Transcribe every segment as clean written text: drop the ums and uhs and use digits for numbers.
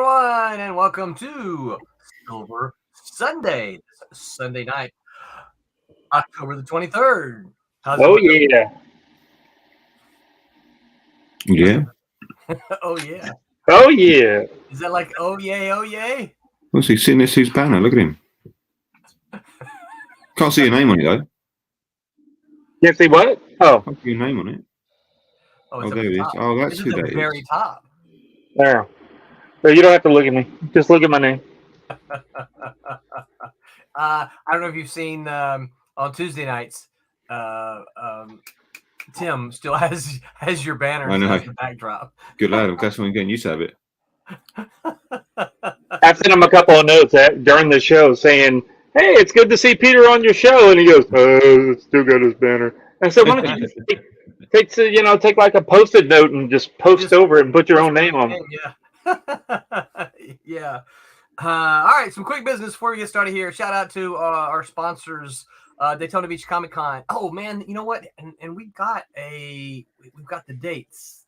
everyone, and welcome to Silver Sunday, Sunday night, October the 23rd. How's Oh, it yeah. Yeah. Oh, yeah. Oh, yeah. Is that like, oh, yay, oh, yay? What's he sitting? This his banner. Look at him. Can't see your name on it, though. Can't see what? Oh, Can't see your name on it. Oh, Oh, it's there at it the is. top. Oh, that's It's who at the that very is. top. there. So you don't have to look at me. Just look at my name. I don't know if you've seen on Tuesday nights, Tim still has your banner I know. as the backdrop. Good lad. That's when I'm getting used to have it. I sent him a couple of notes during the show saying, "Hey, it's good to see Peter on your show," and he goes, "Still got his banner." I said, "Why don't you just take like a post-it note and just post over it and put your own name on it?" Yeah. Yeah. All right, some quick business before we get started here. Shout out to our sponsors, Daytona Beach Comic Con. Oh man, you know what? And we've got the dates.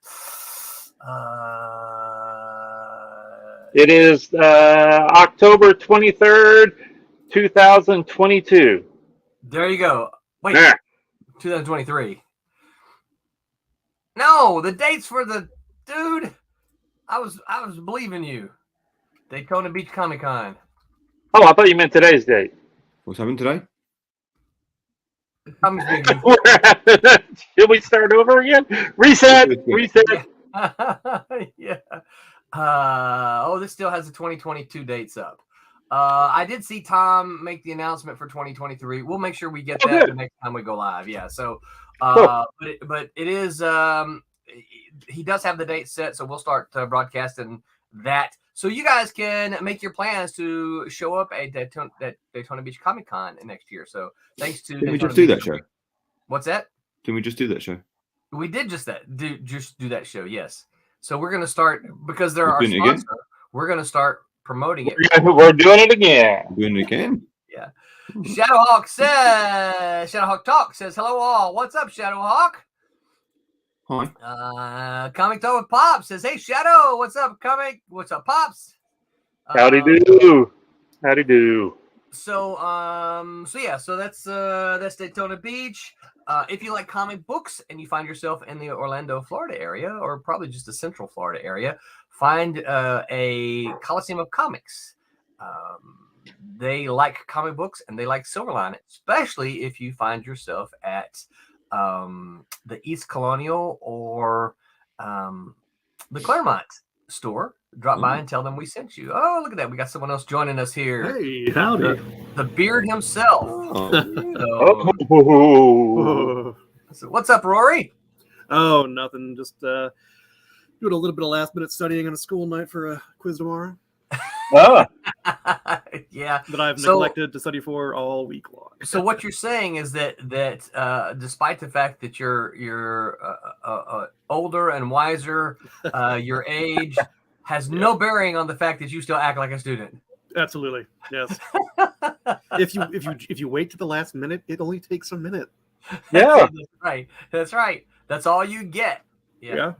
It is October 23rd, 2022. There you go. Wait, Yeah. 2023. No, the dates for the dude. I was believing you. Daytona Beach Comic Con. Oh, I thought you meant today's date. What's happened today? Should we start over again? Reset. Yeah. This still has the 2022 dates up. I did see Tom make the announcement for 2023. We'll make sure we get that the next time we go live. Yeah. So, Cool. but it is. He does have the date set, so we'll start broadcasting that. So you guys can make your plans to show up at Daytona Beach Comic Con next year. So thanks to. Didn't we just do that show? What's that? Didn't we just do that show? We did just do that show. Yes. So we're going to start because they're our doing it sponsor. again? We're going to start promoting it. We're doing it again. Doing it again? Yeah. Shadowhawk Talk says, hello all. What's up, Shadowhawk? Hi. Comic Talk with Pops says, hey, Shadow, what's up, Comic? What's up, Pops? Howdy do. Howdy do. So that's Daytona Beach. If you like comic books and you find yourself in the Orlando, Florida area, or probably just the Central Florida area, find a Coliseum of Comics. They like comic books and they like Silverline, especially if you find yourself at the East Colonial or the Claremont store. Drop by and tell them we sent you. Oh, look at that. We got someone else joining us here. Hey, howdy. The beard himself. So what's up, Rory? Oh, nothing. Just doing a little bit of last minute studying on a school night for a quiz tomorrow. Oh. Yeah. That I've neglected to study for all week long. So what you're saying is that despite the fact that you're older and wiser, your age has no bearing on the fact that you still act like a student. Absolutely, yes. if you wait to the last minute, it only takes a minute. Yeah. That's right. That's all you get. Yeah.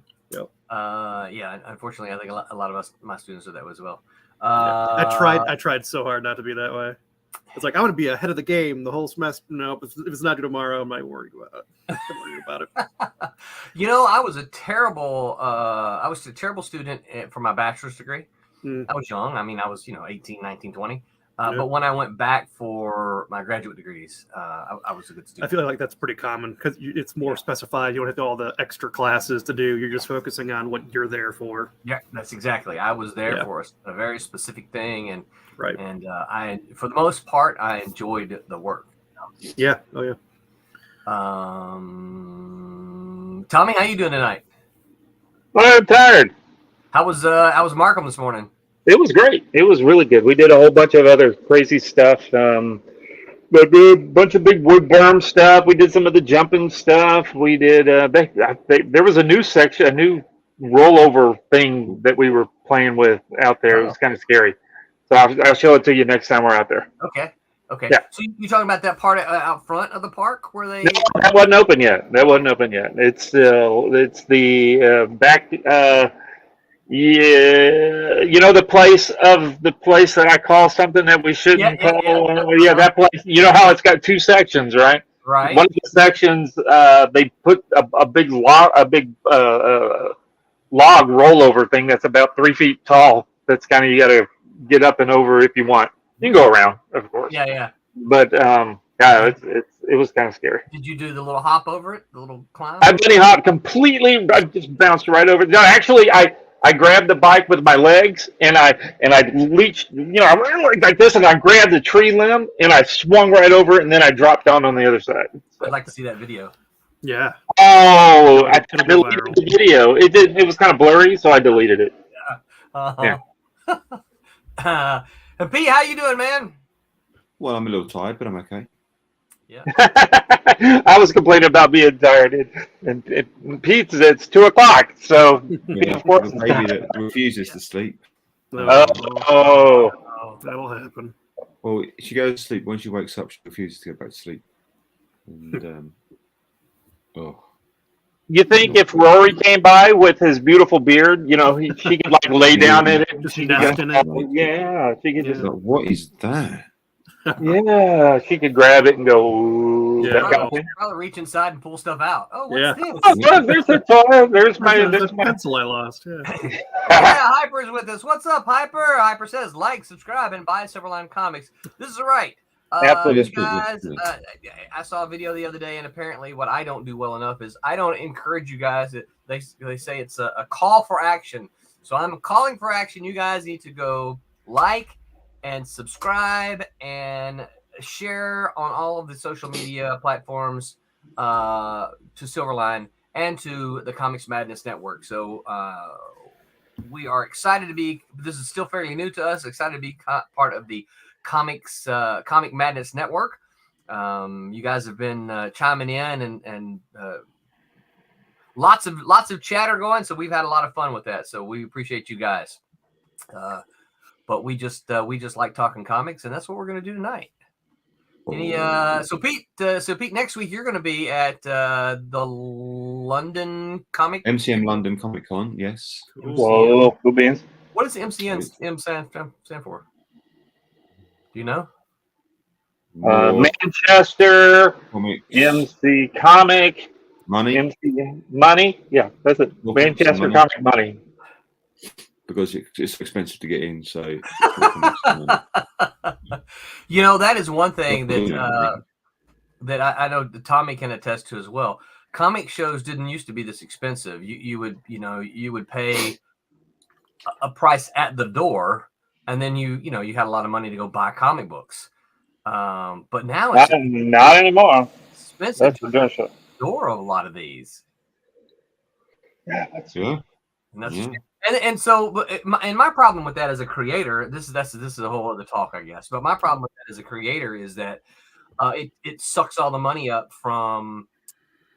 Unfortunately, I think a lot of my students are that way as well. I tried so hard not to be that way. It's like I want to be ahead of the game the whole semester. No, if it's not due tomorrow, I'm not worried about it. I was a terrible student for my bachelor's degree. I was young. I mean, I was 18, 19, 20. But when I went back for my graduate degrees, I was a good student. I feel like that's pretty common because it's more specified. You don't have all the extra classes to do. You're just focusing on what you're there for. Yeah, that's exactly. I was there for a very specific thing, and right. And I, for the most part, I enjoyed the work. Yeah. Oh yeah. Tommy, how you doing tonight? Well, I'm tired. How was Markham this morning? It was great. It was really good. We did a whole bunch of other crazy stuff. But a bunch of big woodworm stuff. We did some of the jumping stuff. We did. There was a new section, a new rollover thing that we were playing with out there. It was kind of scary. So I'll show it to you next time we're out there. Okay. Yeah. So you talking about that part out front of the park where they? No, that wasn't open yet. It's the back. Yeah, you know the place that I call something that we shouldn't Yeah. call. Yeah, that place. You know how it's got two sections, right? Right. One of the sections, they put a big log rollover thing that's about 3 feet tall. That's kind of you got to get up and over if you want. You can go around, of course, Yeah. but yeah, it was kind of scary. Did you do the little hop over it, the little climb? I bunny hopped completely. I just bounced right over. No, actually, I grabbed the bike with my legs and I leached. You know, I went like this, and I grabbed the tree limb and I swung right over it, and then I dropped down on the other side. I'd like to see that video. Yeah. Oh, I It'll go deleted viral. the video. It was kind of blurry, so I deleted it. Uh-huh. And Pete, how you doing, man? Well, I'm a little tired, but I'm okay. Yeah. I was complaining about being tired, and Pete said it's 2 o'clock. So Yeah, of course, the baby that refuses to sleep. oh, That'll happen. Well, she goes to sleep. When she wakes up, she refuses to go back to sleep. And oh, you think if Rory came by with his beautiful beard, you know, she could like lay down in it. Just She nest could in it. yeah, she could just like, what is that? yeah, she could grab it and go. Ooh, Yeah. that kind of Probably, thing. probably reach inside and pull stuff out. Oh, what's Yeah. this? Oh, look, there's a toy. There's There's my. pencil I lost. Yeah. Yeah, Hyper's with us. What's up, Hyper? Hyper says, like, subscribe, and buy Silverline Comics. This is right. Absolutely. You guys, I saw a video the other day, and apparently what I don't do well enough is I don't encourage you guys. They say it's a call for action. So I'm calling for action. You guys need to go like and subscribe and share on all of the social media platforms to Silverline and to the Comics Madness Network. So we are excited to be, this is still fairly new to us, excited to be part of the Comic Madness Network. You guys have been chiming in and lots of chatter going, so we've had a lot of fun with that. So we appreciate you guys. But we just like talking comics, and that's what we're going to do tonight. So Pete, next week you're going to be at the London MCM London Comic Con, yes. Whoa, cool beans. What does MCN stand for? Do you know? Manchester Comics, MC Comic money, MC Money. Yeah, that's it. Well, Manchester money. Comic Money. because it's expensive to get in. So, you know, that is one thing that I know that Tommy can attest to as well. Comic shows didn't used to be this expensive. You would pay a price at the door, and then you had a lot of money to go buy comic books. But now it's not anymore. expensive That's to for go darn to sure. the door of a lot of these. Yeah. And that's and so, but my problem with that as a creator, this is a whole other talk, I guess. But my problem with that as a creator is that it sucks all the money up from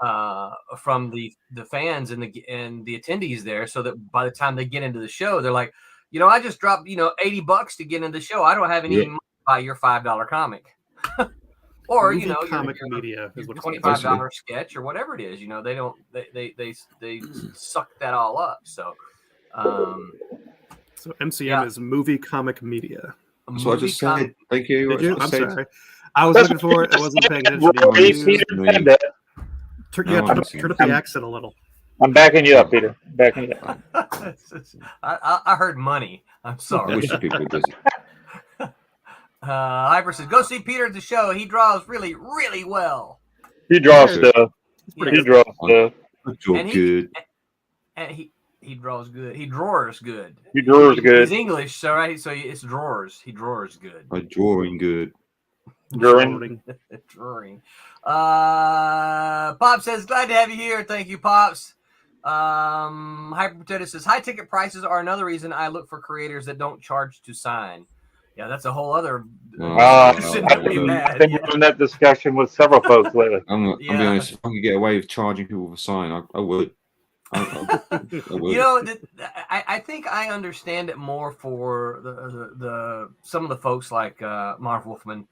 the fans and the attendees there, so that by the time they get into the show, they're like, I just dropped $80 to get into the show. I don't have any money to buy your $5 comic. Or Movie comic media is what it's $25 sketch or whatever it is. They suck that all up. So MCM is movie comic media. So I just said, thank you. Did you? I'm sorry. I was looking for it. I wasn't paying attention. Turn up the accent a little. I'm backing you up, Peter. Backing you up. I heard money. I'm sorry. I wish people would visit. Hyper says, go see Peter at the show. He draws really, really well. He draws stuff. He draws stuff. Good. And he draws good. He drawers good. He draws good. He's English, so right. So it's drawers. He drawers good. I'm drawing good. Drawing. Drawing. Pop says, glad to have you here. Thank you, Pops. Hyper Potato says, high ticket prices are another reason I look for creators that don't charge to sign. Yeah, that's a whole other. I've been having that discussion with several folks lately. I'll be honest. If I could get away with charging people for sign, I would. I would. I think I understand it more for the some of the folks like Marv Wolfman,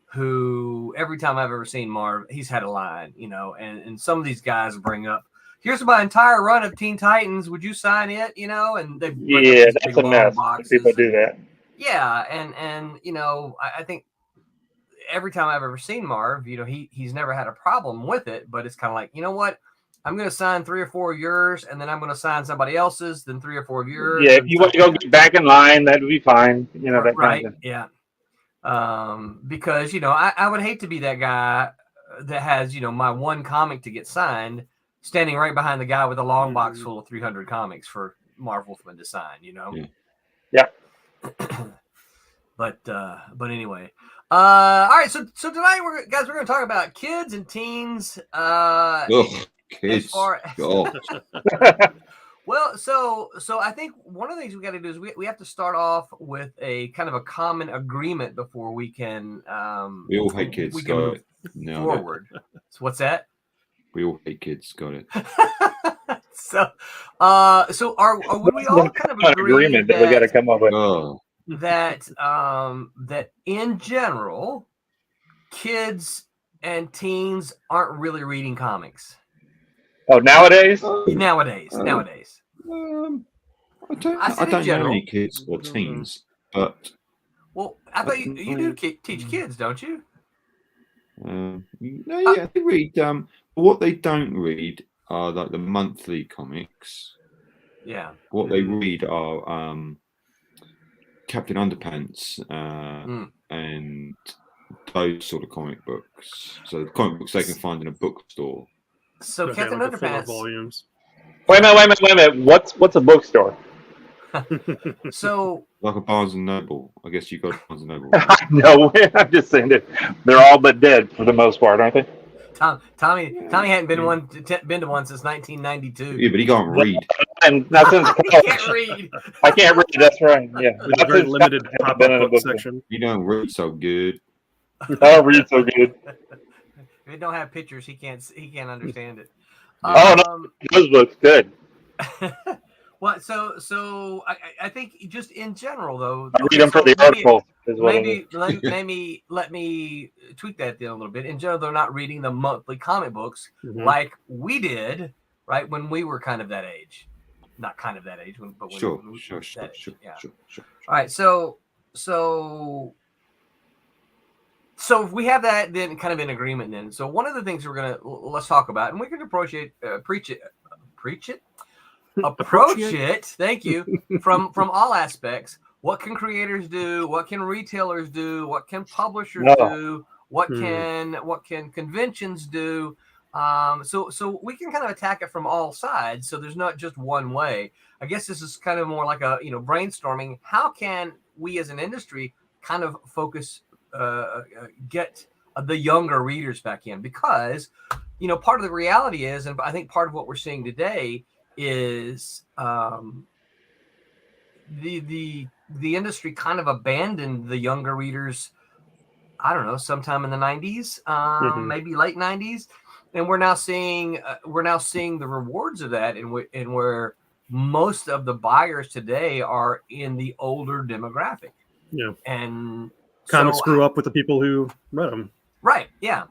who every time I've ever seen Marv, he's had a line, and some of these guys bring up, here's my entire run of Teen Titans. Would you sign it? You know, and they bring up Yeah, these that's big a long mess. boxes People and- do that. Yeah, and you know, I think every time I've ever seen Marv, you know, he's never had a problem with it, but it's kind of like, you know what? I'm going to sign 3 or 4 of yours, and then I'm going to sign somebody else's, then 3 or 4 of yours. Yeah, if you want to go get back in line, that'd be fine. You know, that right, kind of thing. yeah. Because, you know, I would hate to be that guy that has, you know, my one comic to get signed, standing right behind the guy with a long box full of 300 comics for Marv Wolfman to sign, you know? Yeah. But anyway, all right. So tonight we're going to talk about kids and teens. Kids. As far as, Oh. well, so I think one of the things we got to do is we have to start off with a kind of a common agreement before we can. We all hate kids. We can move forward. So what's that? We all hate kids. Got it. So would we all kind of agree agreement that we got to come up with? Oh. that in general, kids and teens aren't really reading comics Oh, nowadays? nowadays. I said in don't know general. any kids or teens, but Well, I thought you do teach kids, don't you? no, yeah, they read. What they don't read are like the monthly comics. Yeah. What they read are Captain Underpants and those sort of comic books. So the comic books they can find in a bookstore. So Okay, Captain like the fuller Underpants. volumes. Wait a minute. What's a bookstore? So Like a Barnes and Noble. I guess you got Barnes and Noble. No, I'm just saying that they're all but dead for the most part, aren't they? Tommy hadn't been to one since 1992. Yeah, but he can't read. And not since He can't read. I can't read. That's right. Yeah, With a very limited I've pop-up been in a book bookstore. section. You don't read so good. I don't read so good. If it don't have pictures, he can't understand it. Oh, no. Those books good. Well, so I think just in general though. I read them for the articles. Is what it is. Maybe let me tweak that then a little bit. In general, they're not reading the monthly comic books like we did, right, when we were kind of that age. Not kind of that age, but when Sure. we were that age. Yeah. Sure. All right, so if we have that then kind of in agreement then. So one of the things let's talk about, and we can approach it. Thank you. From all aspects. What can creators do? What can retailers do? What can publishers do? What can conventions do? So we can kind of attack it from all sides. So there's not just one way. I guess this is kind of more like a brainstorming. How can we as an industry kind of focus, get the younger readers back in? Because part of the reality is, and I think part of what we're seeing today is the industry kind of abandoned the younger readers. I don't know, sometime in the 90s, maybe late 90s. And we're now seeing the rewards of that, and where most of the buyers today are in the older demographic. Yeah, and comics grew up with the people who read them. Right. Yeah.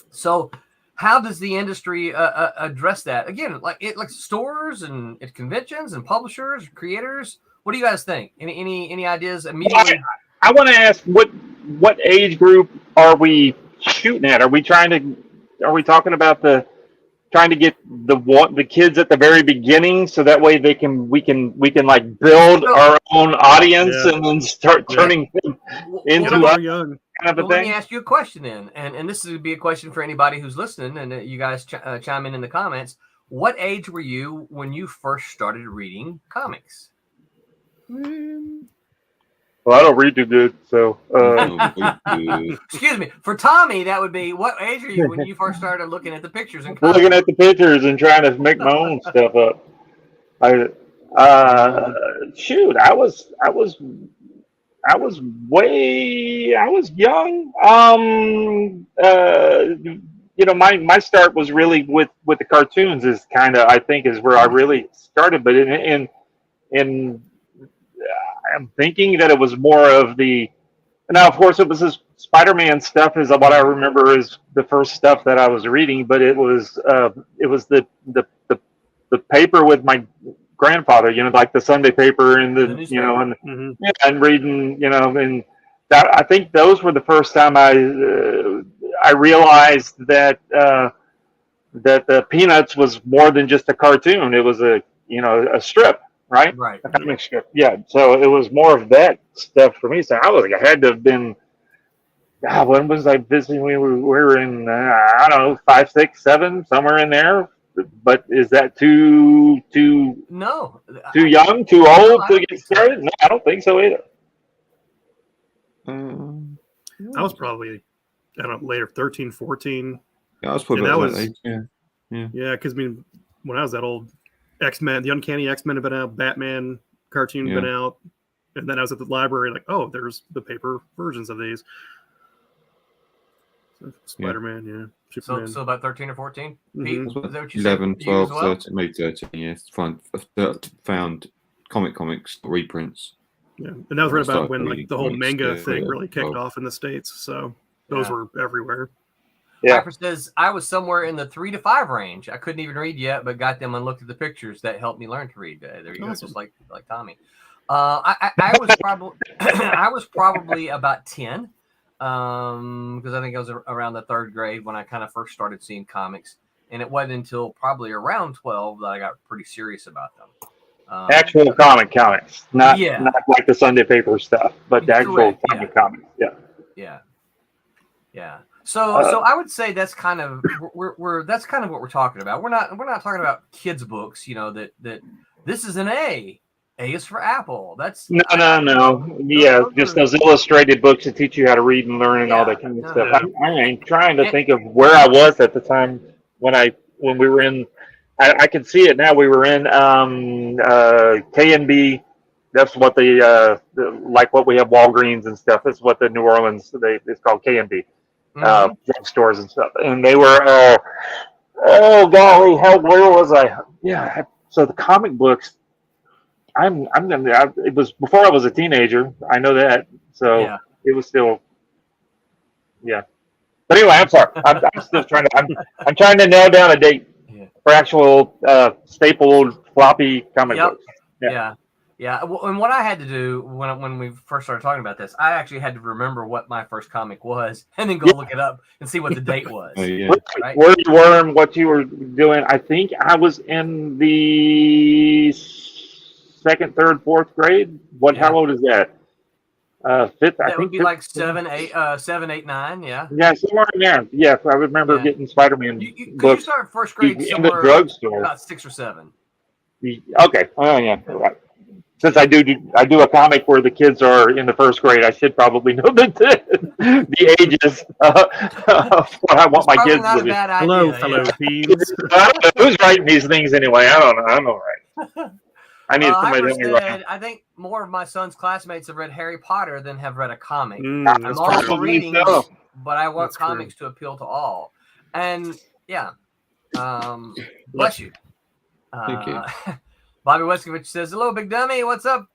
So, how does the industry address that? Again, like stores and at conventions and publishers, creators. What do you guys think? Any ideas immediately? I want to ask what age group are we shooting at? Are we talking about trying to get the kids at the very beginning, so that way we can like build our own audience and then start turning them into young kind of a thing? Let me ask you a question then, and this would be a question for anybody who's listening, and you guys chime in the comments. What age were you when you first started reading comics? Well, I don't read too good, so. Excuse me. For Tommy, that would be, what age are you when you first started looking at the pictures and looking at the pictures and trying to make my own stuff up. I was young. My start was really with the cartoons. Is kind of, I think, is where I really started. But I'm thinking that it was more of the. Now, of course, it was this Spider-Man stuff is what I remember is the first stuff that I was reading. But it was the the paper with my grandfather, like the Sunday paper and the newspaper. and and reading, and that I think those were the first time I realized that that the Peanuts was more than just a cartoon. It was a strip, right? Right. A comic strip. Yeah. So it was more of that stuff for me. So I had to have been. God, when was I visiting? We were in I don't know, 5, 6, 7, somewhere in there. But is that too No. young, too old I to don't get think so. started? No, I don't think so either. I was probably, I don't know, later, 13, 14. Yeah, I was probably And about that that was- age. Yeah. Yeah, because I mean, when I was that old, X-Men, the Uncanny X-Men had been out, Batman cartoon been out, and then I was at the library like, oh, there's the paper versions of these. So, Spider-Man, yeah. Superman. So about 13 or 14? Pete, Mhm. is that what you 11, said? You as 12, well? 13, maybe 13. Yeah, found comics reprints. Yeah, and that was I right about started when like reading the whole comics, manga yeah, thing really kicked well. off in the States. So those were everywhere. Yeah. Piper says, I was somewhere in the 3 to 5 range. I couldn't even read yet, but got them and looked at the pictures that helped me learn to read. There you go, Awesome. just like Tommy. I was probably I was probably about 10, because I think I was around the 3rd grade when I kind of first started seeing comics, and it wasn't until probably around 12 that I got pretty serious about them. Actual comics, not like the Sunday paper stuff, but the actual Correct, comics. Yeah. So I would say that's kind of that's kind of what we're talking about. We're not talking about kids books, that this is an A. A is for Apple. That's No. Yeah, just those illustrated books that teach you how to read and learn and all that kind of stuff. I ain't trying to think of where I was at the time when we were in. I can see it now. We were in K&B. That's what like what we have Walgreens and stuff. That's what the New Orleans it's called K&B. Drugstores and stuff, and they were oh golly, where was I? Yeah, so the comic books. It was before I was a teenager. I know that, so it was still, yeah. But anyway, I'm sorry. I'm still trying to. I'm trying to nail down a date for actual stapled floppy comic books. Yeah. Well, and what I had to do when we first started talking about this, I actually had to remember what my first comic was, and then go look it up and see what the date was. Right? Where you were and what you were doing. I think I was in the 2nd, 3rd, 4th grade. How old is that? 5th. That would be like 7, 8, 9. Yeah. Yeah, somewhere in there. Yeah, I remember getting Spider-Man books. You started 1st grade in the drugstore. About 6 or 7. Okay. Oh yeah. Right. Since I do a comic where the kids are in the 1st grade, I should probably know the ages of what I want my kids to be. Hello, teens. I don't know who's writing these things anyway. I don't know. I'm all right. I need somebody to help me write. I think more of my son's classmates have read Harry Potter than have read a comic. I'm also reading, but I want comics to appeal to all. And bless you. Thank you. Bobby Weskovich says, hello, big dummy. What's up,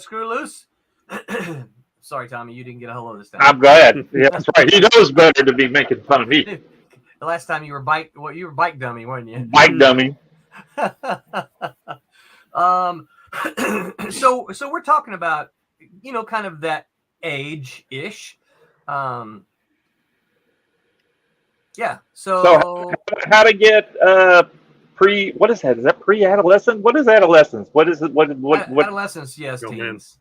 Screw Loose? Sorry, Tommy, you didn't get a hello this time. I'm glad. Yeah, that's right. He knows better to be making fun of me. The last time you were bike dummy, weren't you? Bike dummy. So we're talking about, kind of that age-ish. So how to get what is that? Is that pre-adolescent? What is adolescence? What is it? What adolescence, yes, teens.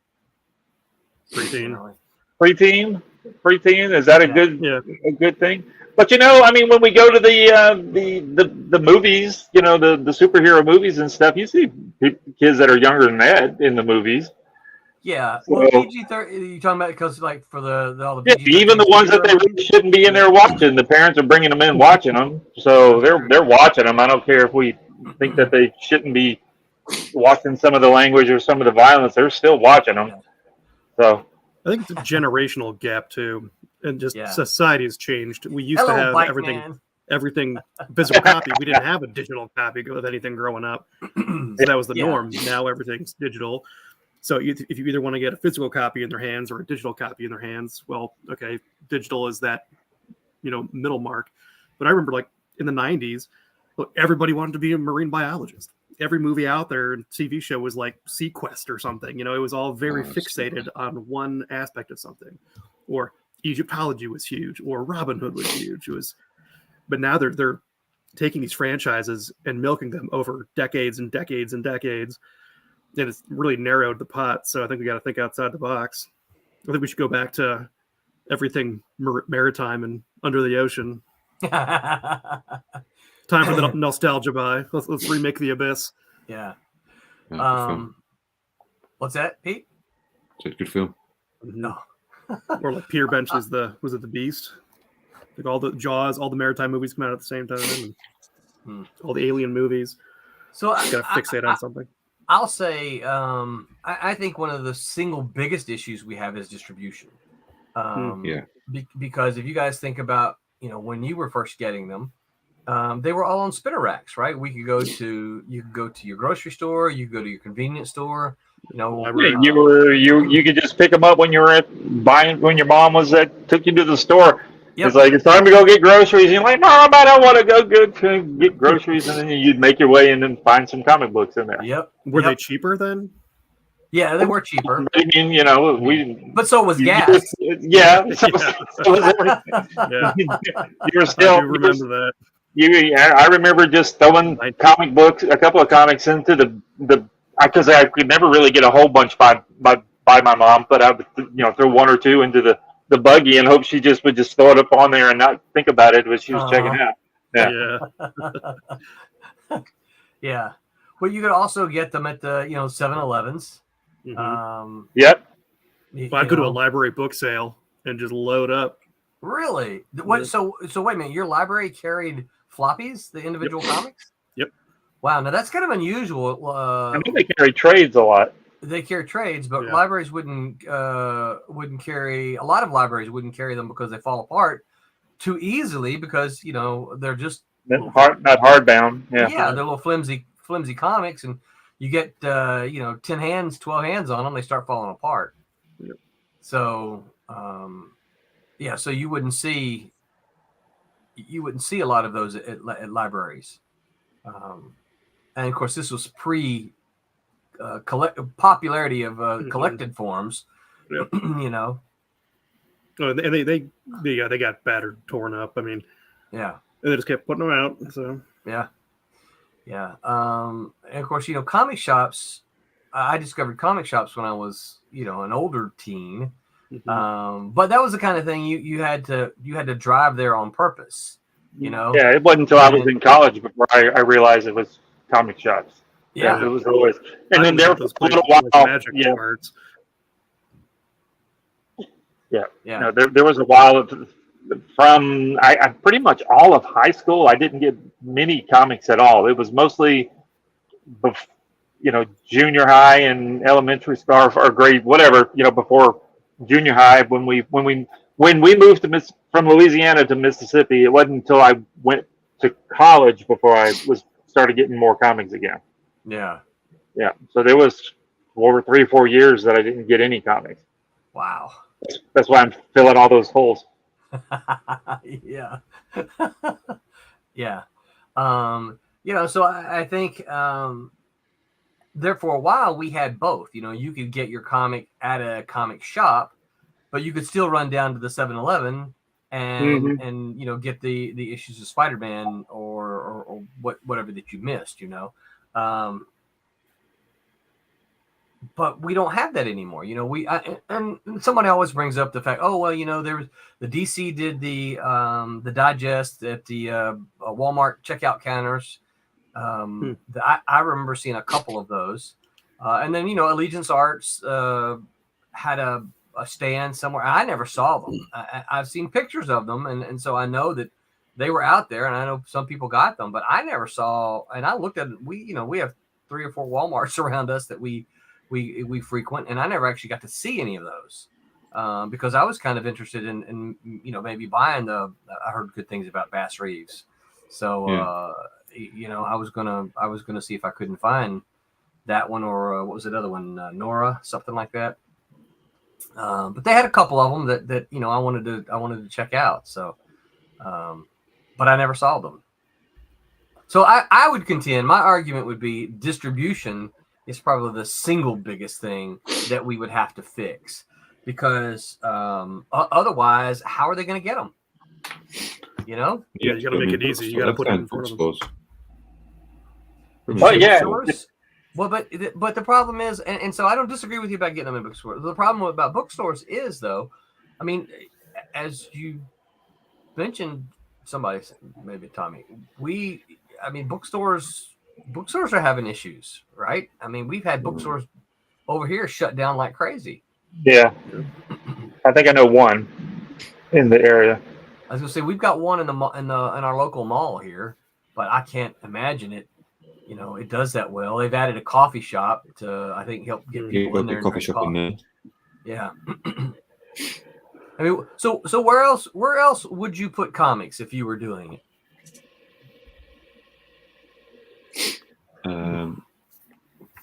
Preteen. Preteen, is that a good thing? But I mean, when we go to the movies, the superhero movies and stuff, you see kids that are younger than that in the movies. Yeah, well, PG-13. You talking about because like for all the even the ones that they really shouldn't be in there watching, the parents are bringing them in watching them, so they're watching them. I don't care if we think that they shouldn't be watching some of the language or some of the violence; they're still watching them. So I think it's a generational gap too, and just society has changed. We used to have everything physical copy. We didn't have a digital copy of anything growing up. So that was the norm. Now everything's digital. So if you either want to get a physical copy in their hands or a digital copy in their hands, well, okay, digital is that, middle mark. But I remember like in the 90s, Well, everybody wanted to be a marine biologist. Every movie out there and TV show was like Sequest or something. It was all very fixated on one aspect of something. Or Egyptology was huge, or Robin Hood was huge. But now they're taking these franchises and milking them over decades and decades and decades. And it's really narrowed the pot. So I think we got to think outside the box. I think we should go back to everything maritime and under the ocean. Time for the nostalgia buy. Let's remake The Abyss. Yeah. What's that, Pete? It's a good film. No. Or like Pier Bench was it The Beast? Like all the Jaws, all the maritime movies come out at the same time. And all the alien movies. So got to fixate on something. I'll say I think one of the single biggest issues we have is distribution. Because if you guys think about, when you were first getting them, they were all on spinner racks, right? You could go to your grocery store, you could go to your convenience store. You could just pick them up when you were when your mom took you to the store. Yep. It's like, it's time to go get groceries. And you're like, Mom, I don't want to go get groceries. And then you'd make your way in and find some comic books in there. Yep. Were they cheaper then? Yeah, they were cheaper. I mean, But so was gas. Yeah. So was everything. Yeah. You were still. I do remember that. I remember just throwing comic books, a couple of comics into because I could never really get a whole bunch by my mom, but I would throw one or two into the buggy and hope she would just throw it up on there and not think about it as she was checking out. Yeah. Yeah. Well, you could also get them at the 7-Elevens. Yep. I go to a library book sale and just load up. Really? What? So wait a minute. Your library carried floppies, the individual comics? Yep. Wow. Now that's kind of unusual. I think they carry trades a lot. They carry trades, but libraries wouldn't carry. A lot of libraries wouldn't carry them because they fall apart too easily because they're just not hardbound. Yeah. Yeah, they're little flimsy comics, and you get 10 hands, 12 hands on them, they start falling apart. Yep. So so you wouldn't see a lot of those at libraries. And of course, this was pre popularity of collected forms. Yep. Oh, and they got battered, torn up. I mean, yeah, and they just kept putting them out. So yeah. And of course, comic shops. I discovered comic shops when I was, an older teen. But that was the kind of thing you had to drive there on purpose. Yeah, it wasn't until I was in college before I realized it was comic shops. Yeah, it was always. And then there was a little while. Magic cards. Yeah. No, there was a while from I pretty much all of high school. I didn't get many comics at all. It was mostly, junior high and elementary school or grade whatever. Before junior high when we moved from Louisiana to Mississippi. It wasn't until I went to college before I started getting more comics again. Yeah. Yeah. So there was over 3 or 4 years that I didn't get any comics. Wow. That's why I'm filling all those holes. Yeah. Yeah. So I think there for a while we had both. You could get your comic at a comic shop, but you could still run down to the 7-Eleven and get the issues of Spider-Man or whatever that you missed. But we don't have that anymore. And somebody always brings up the fact, there was the DC did the digest at the Walmart checkout counters. I remember seeing a couple of those, and then Allegiance Arts had a stand somewhere. I never saw them. I've seen pictures of them, and so I know that they were out there, and I know some people got them, but I never saw. And I looked at we have 3 or 4 Walmarts around us that we frequent, and I never actually got to see any of those because I was kind of interested in maybe buying I heard good things about Bass Reeves, so I was gonna see if I couldn't find that one or what was the other one, Nora, something like that. But they had a couple of them that I wanted to check out. So, but I never saw them. So I would contend, my argument would be distribution is probably the single biggest thing that we would have to fix, because otherwise, how are they going to get them? You know? Yeah, you got to make it easy. You got to put it in front of them. Oh yeah. Well, but the problem is, and so I don't disagree with you about getting them in bookstores. The problem about bookstores is, though, I mean, as you mentioned, somebody, maybe Tommy, bookstores are having issues, right? I mean, we've had bookstores over here shut down like crazy. Yeah, I think I know one in the area. I was gonna say we've got one in our local mall here, but I can't imagine it. You know, it does that well. They've added a coffee shop to, I think, help get people in there. Coffee shop in there. Yeah. I mean, so where else would you put comics if you were doing it?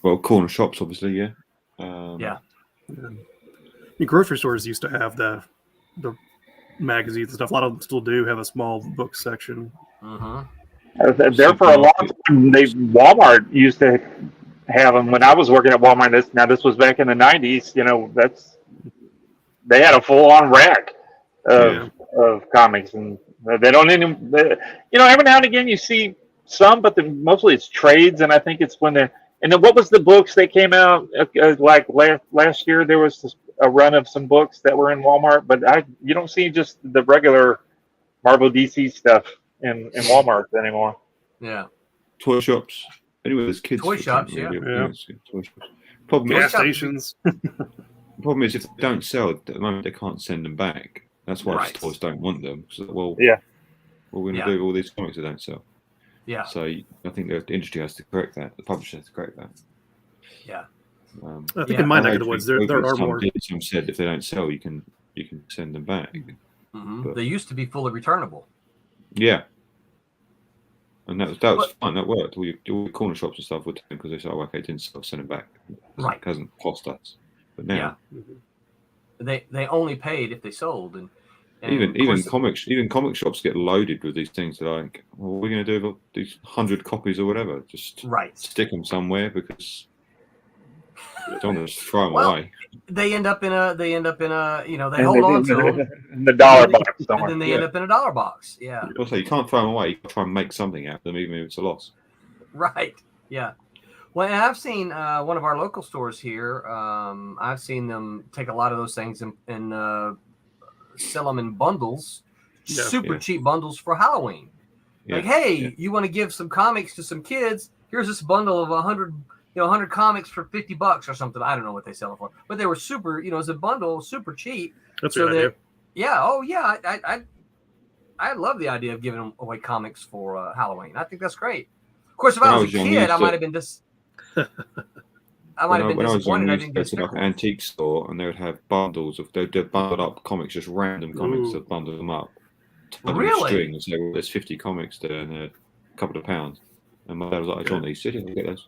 Well, corner shops, obviously, yeah. Yeah. The grocery stores used to have the magazines and stuff. A lot of them still do have a small book section. There for a long time, Walmart used to have them. When I was working at Walmart, this was back in the 90s. You know, they had a full-on rack of comics, and they don't even. You know, every now and again you see some, but mostly it's trades, and I think it's when they're. And then what was the books that came out like last year? There was a run of some books that were in Walmart, but you don't see just the regular Marvel DC stuff in Walmart anymore. Yeah. Toy shops. Anyway, there's kids. Toy shops, yeah. Toy shops. Problem gas stations. The problem is if they don't sell at the moment, they can't send them back. That's why stores don't want them. So, what are we going to do with all these comics that don't sell? Yeah. So I think the industry has to correct that. The publisher has to correct that. Yeah. I think in my neck of the woods, there are more. Some said if they don't sell, you can send them back. But they used to be fully returnable. Yeah. And that was fine. That worked. All the corner shops and stuff would take because they said, okay, didn't sell, send them back. Right. It hasn't cost us. But now. They only paid if they sold. And even comic shops get loaded with these things. They're like, well, what are we going to do with these 100 copies or whatever? Just stick them somewhere because they don't want to throw them away. They end up in a they hold on to them in the dollar box somewhere. And then they end up in a dollar box. Yeah. Also, you can't throw them away. You can try and make something out of them, even if it's a loss. Right. Yeah. Well, and I've seen one of our local stores here. I've seen them take a lot of those things and sell them in bundles, super cheap bundles for Halloween. Yeah. Like, hey, you want to give some comics to some kids? Here's this bundle of 100 comics for $50 or something. I don't know what they sell it for, but they were super. As a bundle, super cheap. That's a good idea. Yeah. Oh, yeah. I love the idea of giving away comics for Halloween. I think that's great. Of course, if I was a kid, I might have been disappointed. I didn't get to like an antique store, and they would have bundles of they'd bundle up comics, just random comics that bundle them up. Really? String and say, well, there's 50 comics there and a couple of pounds. And my dad was like, "I want these. I'll get those."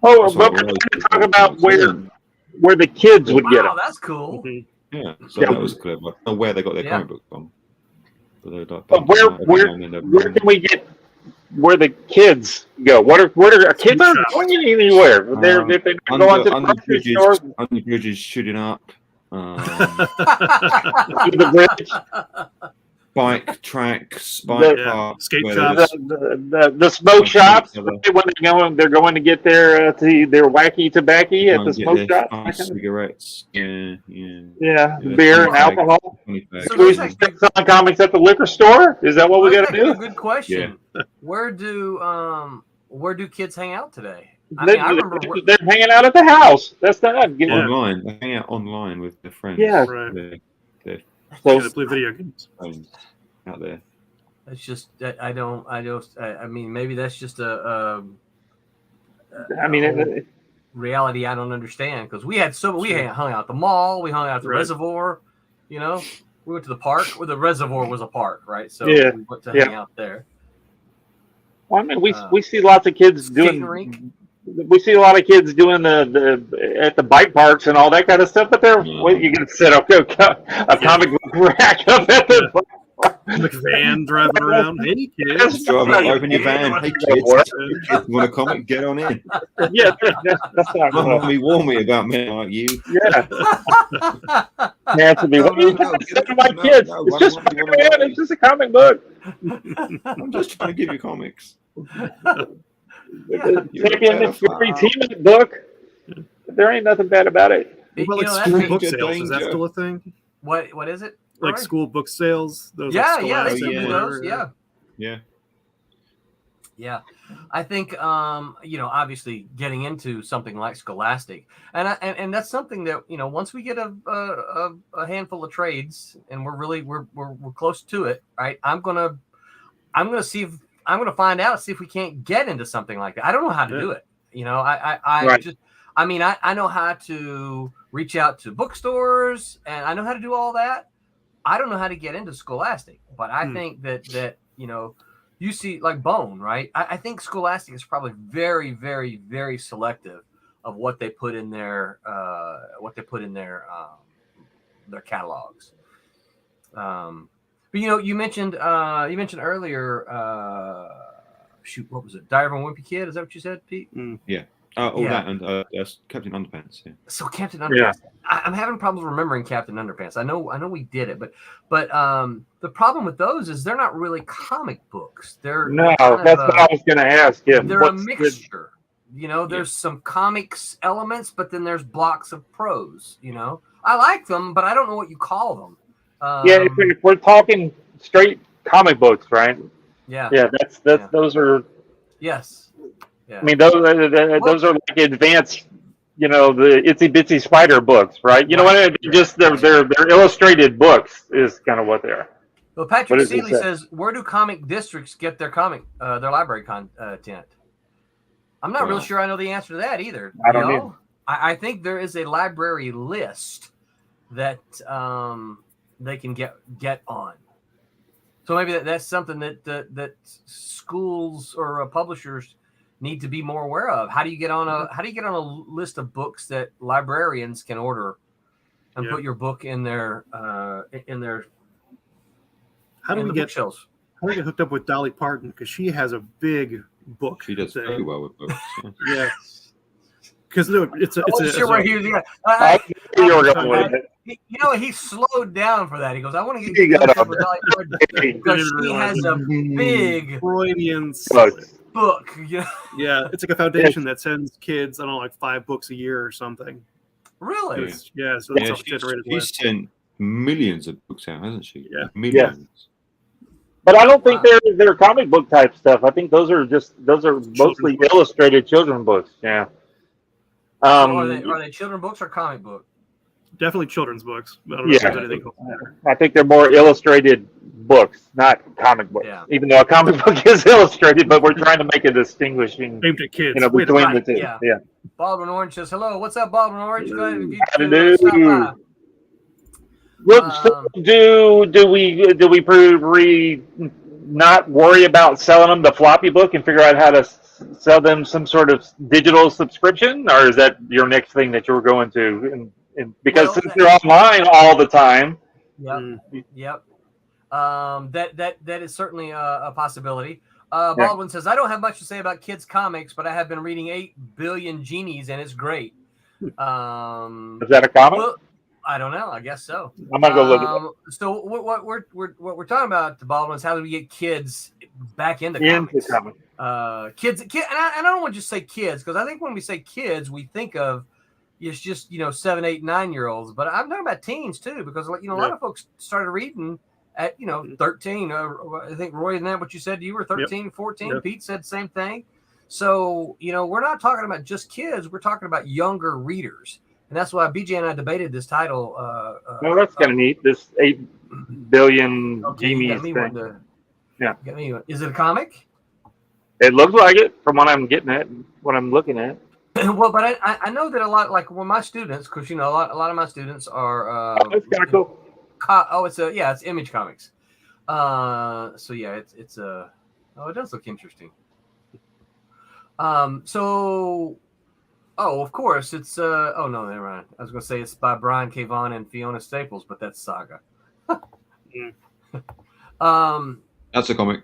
Oh, but we're going to talk about where the kids would get them. Wow, that's cool. Mm-hmm. Yeah, so that was clever. I don't know where they got their comic books from. But where can we get where the kids go? Where are kids aren't going anywhere? If they go onto the grocery stores, under bridges shooting up, the bridge. Bike tracks, parks, skate shops, the smoke shops. When they're going to get their wacky tobacco at the smoke shop, cigarettes, beer and alcohol. So we should stick selling comics at the liquor store. Is that what we got to do? Good question. Yeah. Where do kids hang out today? They're hanging out at the house. That's not online. They hang out online with their friends. Yeah, right. They play video games out there. It's just I mean, maybe that's just a reality I don't understand, because we hung out at the mall, we hung out at the reservoir, we went to the park where the reservoir was a park, right? So we went to hang out there. Well, I mean, we see lots of kids doing. We see a lot of kids doing the at the bike parks and all that kind of stuff, but you can set up a comic book rack up at the bike park. McVan driving around. Hey kids, open your van. Hey kids, want a comic? Get on in. Yeah, that's not going to warn me about men like you. Yeah. Nancy, what are you trying to say to my kids? It's just Spider-Man. It's just a comic book. I'm just trying to give you comics. Champion Fury team book. There ain't nothing bad about it. Well, like school book sales, is that still a thing? What is it? Like school book sales? Those they still do those. Yeah. I think obviously getting into something like Scholastic, and that's something that once we get a handful of trades and we're close to it, right? I'm gonna find out, see if we can't get into something like that. I don't know how to do it. I know how to reach out to bookstores and I know how to do all that. I don't know how to get into Scholastic, but I think that you see like Bone, right? I think Scholastic is probably very, very, very selective of what they put in their their catalogs. But you mentioned earlier. What was it? Diary of a Wimpy Kid? Is that what you said, Pete? Yeah. That and Captain Underpants. Yeah. So Captain Underpants. Yeah. I'm having problems remembering Captain Underpants. I know we did it, but the problem with those is they're not really comic books. That's what I was going to ask. Yeah, they're a mixture. There's some comics elements, but then there's blocks of prose. I like them, but I don't know what you call them. If we're talking straight comic books, right? Yeah. Yeah, those are. Yes. Yeah. I mean, those are like advanced, the itsy bitsy spider books, right? You know what I mean? Just they're illustrated books is kind of what they are. Well, Patrick Seeley says, where do comic districts get their their library content? I'm not real sure I know the answer to that either. I don't know. I think there is a library list that they can get on. So maybe that's something that schools or publishers need to be more aware of. How do you get on a list of books that librarians can order and put your book in their How do we get hooked up with Dolly Parton, because she has a big book? She does very well with books. Yeah. Because it's he slowed down for that. He goes, I want to get hooked up with Dolly Parton because she has a big Freudian book. Yeah, it's like a foundation that sends kids, I don't know, like 5 books a year or something. Really? So that's generated. She's sent millions of books out, hasn't she? Yeah, millions. Yeah. But I don't think they're comic book type stuff. I think those are mostly illustrated children's books. Yeah. Are they children's books or comic book? Definitely children's books. I don't know if there's anything else there. I think they're more illustrated books, not comic books. Yeah. Even though a comic book is illustrated, but we're trying to make a distinguishing aimed at kids. Between the two. Yeah. Baldwin Orange says hello. What's up, Baldwin Orange? Go ahead if you stop by. Do we not worry about selling them the floppy book and figure out how to sell them some sort of digital subscription, or is that your next thing that you're going to? Because since they're online all the time. Yep. That is certainly a possibility. Baldwin says, I don't have much to say about kids' comics, but I have been reading 8 Billion Genies, and it's great. Is that a comic? Well, I don't know. I guess so. I'm gonna go look at it. So what we're talking about, Baldwin, is how do we get kids back into comics? Kids, and I don't want to just say kids, because I think when we say kids, we think of it's just 7, 8, 9-year-olds, but I'm talking about teens too, because a lot of folks started reading at 13. I think, Roy, isn't that what you said? You were 13, 14. Yep. Pete said the same thing. So we're not talking about just kids. We're talking about younger readers. And that's why BJ and I debated this title. Well, that's kind of neat. This 8 billion genies thing. Is it a comic? It looks like it from what I'm getting at, what I'm looking at. Well, but I know that a lot, like when my students, because a lot of my students are. That's kind of cool. It's Image Comics. So yeah, it does look interesting. Of course, it's no, never mind. I was gonna say it's by Brian K. Vaughan and Fiona Staples, but that's Saga. That's a comic.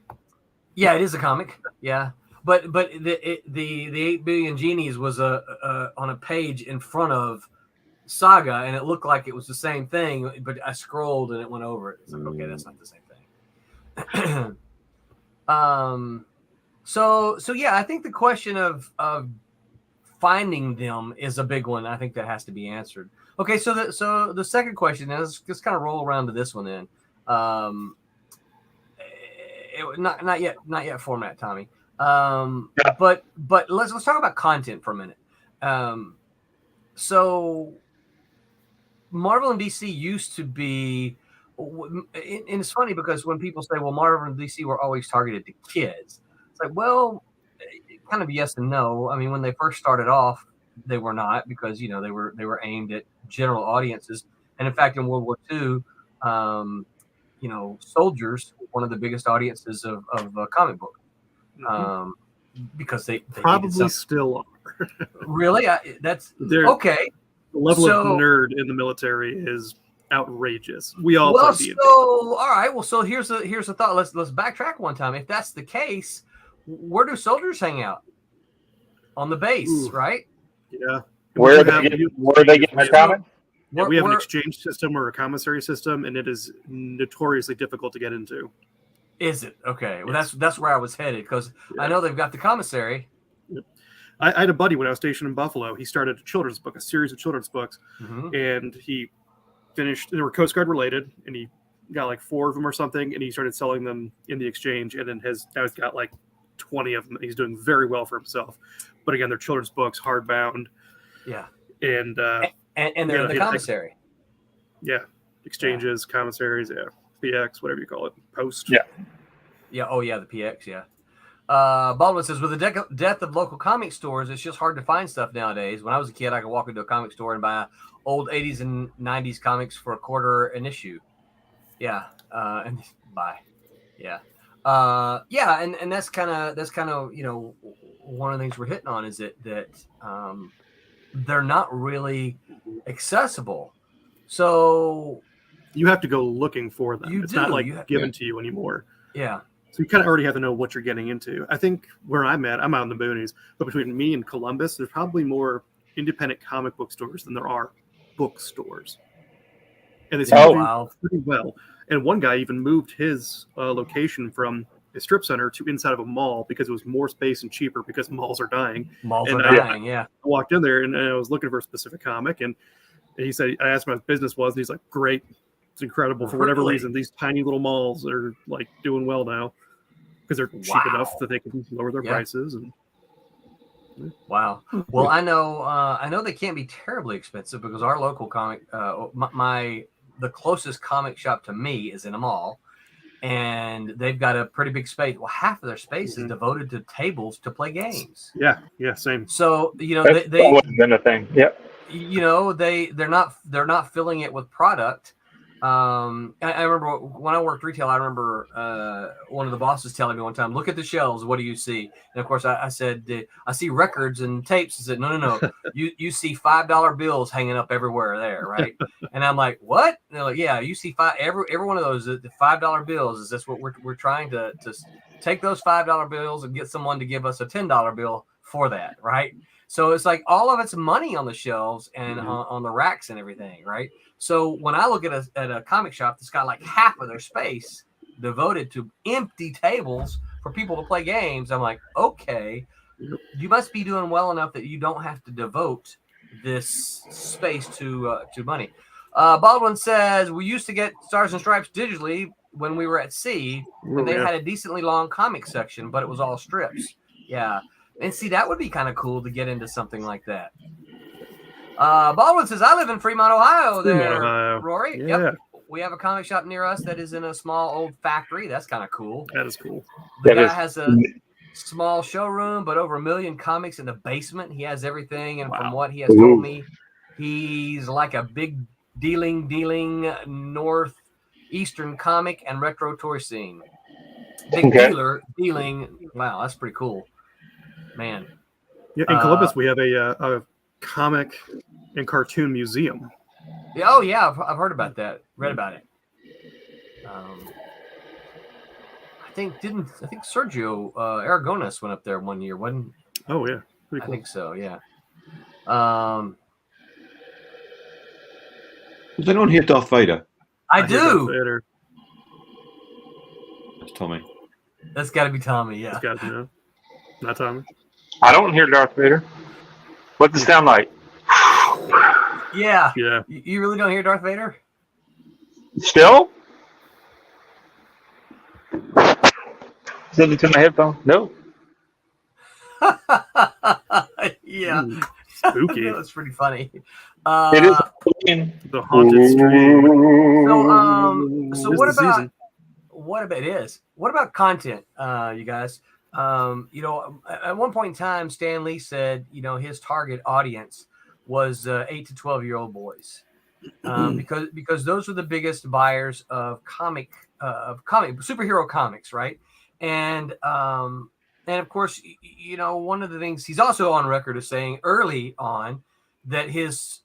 Yeah, it is a comic. Yeah, but the 8 Billion Genies was on a page in front of Saga, and it looked like it was the same thing. But I scrolled and it went over it. It's like, okay, that's not the same thing. So yeah, I think the question of finding them is a big one. I think that has to be answered. Okay, so the second question, let's just kind of roll around to this one then. Not yet format, Tommy. But let's talk about content for a minute. So Marvel and DC used to be, and it's funny because when people say, well, Marvel and DC were always targeted to kids, it's like, well, kind of yes and no. I mean, when they first started off, they were not, because they were aimed at general audiences. And in fact, in World War II, soldiers were one of the biggest audiences of comic book, because they probably still are. Really, that's okay. The level of nerd in the military is outrageous. We all play D&D. All right. Well, so here's a thought. Let's backtrack one time. If that's the case, where do soldiers hang out? On the base, right? Yeah. Where they get their comics? Yeah, we have an exchange system or a commissary system, and it is notoriously difficult to get into. Is it? Okay. Well, that's where I was headed, because I know they've got the commissary. Yep. I had a buddy when I was stationed in Buffalo. He started a series of children's books, and he finished. They were Coast Guard related, and he got like 4 of them or something, and he started selling them in the exchange, and then now he's got like 20 of them. He's doing very well for himself. But again, they're children's books, hardbound. Yeah. And they're in the commissary. Exchanges, commissaries, PX, whatever you call it, post. Yeah. Oh yeah, the PX. Yeah. Baldwin says, with the death of local comic stores, it's just hard to find stuff nowadays. When I was a kid, I could walk into a comic store and buy old 80s and 90s comics for $0.25 an issue. Yeah. And buy. Yeah. And that's kind of one of the things we're hitting on is that they're not really accessible. So you have to go looking for them. It's not like given to you anymore. Yeah. So you kind of already have to know what you're getting into. I think where I'm out in the boonies, but between me and Columbus, there's probably more independent comic book stores than there are bookstores. And they seem to do pretty well. And one guy even moved his location from a strip center to inside of a mall because it was more space and cheaper because malls are dying. I walked in there and I was looking for a specific comic, and he said, I asked him what his business was, and he's like, great. It's incredible. For whatever reason, these tiny little malls are like doing well now because they're cheap enough that they can lower their prices. And wow. Well, I know they can't be terribly expensive because our local comic, the closest comic shop to me is in a mall, and they've got a pretty big space. Well, half of their space is devoted to tables to play games. Yeah, same. So that's always been a thing. Yep. They're not filling it with product. I remember when I worked retail, I remember one of the bosses telling me one time, look at the shelves, what do you see? And of course I said, I see records and tapes. I said, no. you see $5 bills hanging up everywhere there, right? And I'm like, what? And they're like, yeah, you see every one of those, the $5 bills. Is this what we're trying to take those $5 bills and get someone to give us a $10 bill for that, right? So it's like all of it's money on the shelves and on the racks and everything, right? So when I look at a comic shop that's got like half of their space devoted to empty tables for people to play games, I'm like, okay, you must be doing well enough that you don't have to devote this space to money. Baldwin says, we used to get Stars and Stripes digitally when we were at sea, and they had a decently long comic section, but it was all strips. Yeah. And see, that would be kind of cool to get into something like that. Baldwin says, I live in Fremont, Ohio. Rory. Yeah. Yep. We have a comic shop near us that is in a small old factory. That's kind of cool. That is cool. The guy has a small showroom, but over 1 million comics in the basement. He has everything. And from what he has told me, he's like a big dealing northeastern comic and retro toy scene. Big dealing. Wow, that's pretty cool. Man. Yeah, in Columbus, we have a comic and cartoon museum. Oh yeah, I've heard about that. Read about it. think Sergio Aragonis went up there one year, wasn't? Oh yeah, pretty cool. I think so. Yeah. Does anyone hear Darth Vader? I do. Darth Vader. That's Tommy. That's got to be Tommy. Yeah. That's got to be no. Not Tommy. I don't hear Darth Vader. What's it sound like? Yeah. Yeah. You really don't hear Darth Vader? Still? Send it to my headphone. No. Yeah. Ooh, spooky. That's pretty funny. It is the haunted stream. So what about it is? What about content, you guys? At one point in time, Stan Lee said, his target audience was 8 to 12-year-old boys, because those are the biggest buyers of superhero comics, right? And of course, one of the things he's also on record as saying early on that his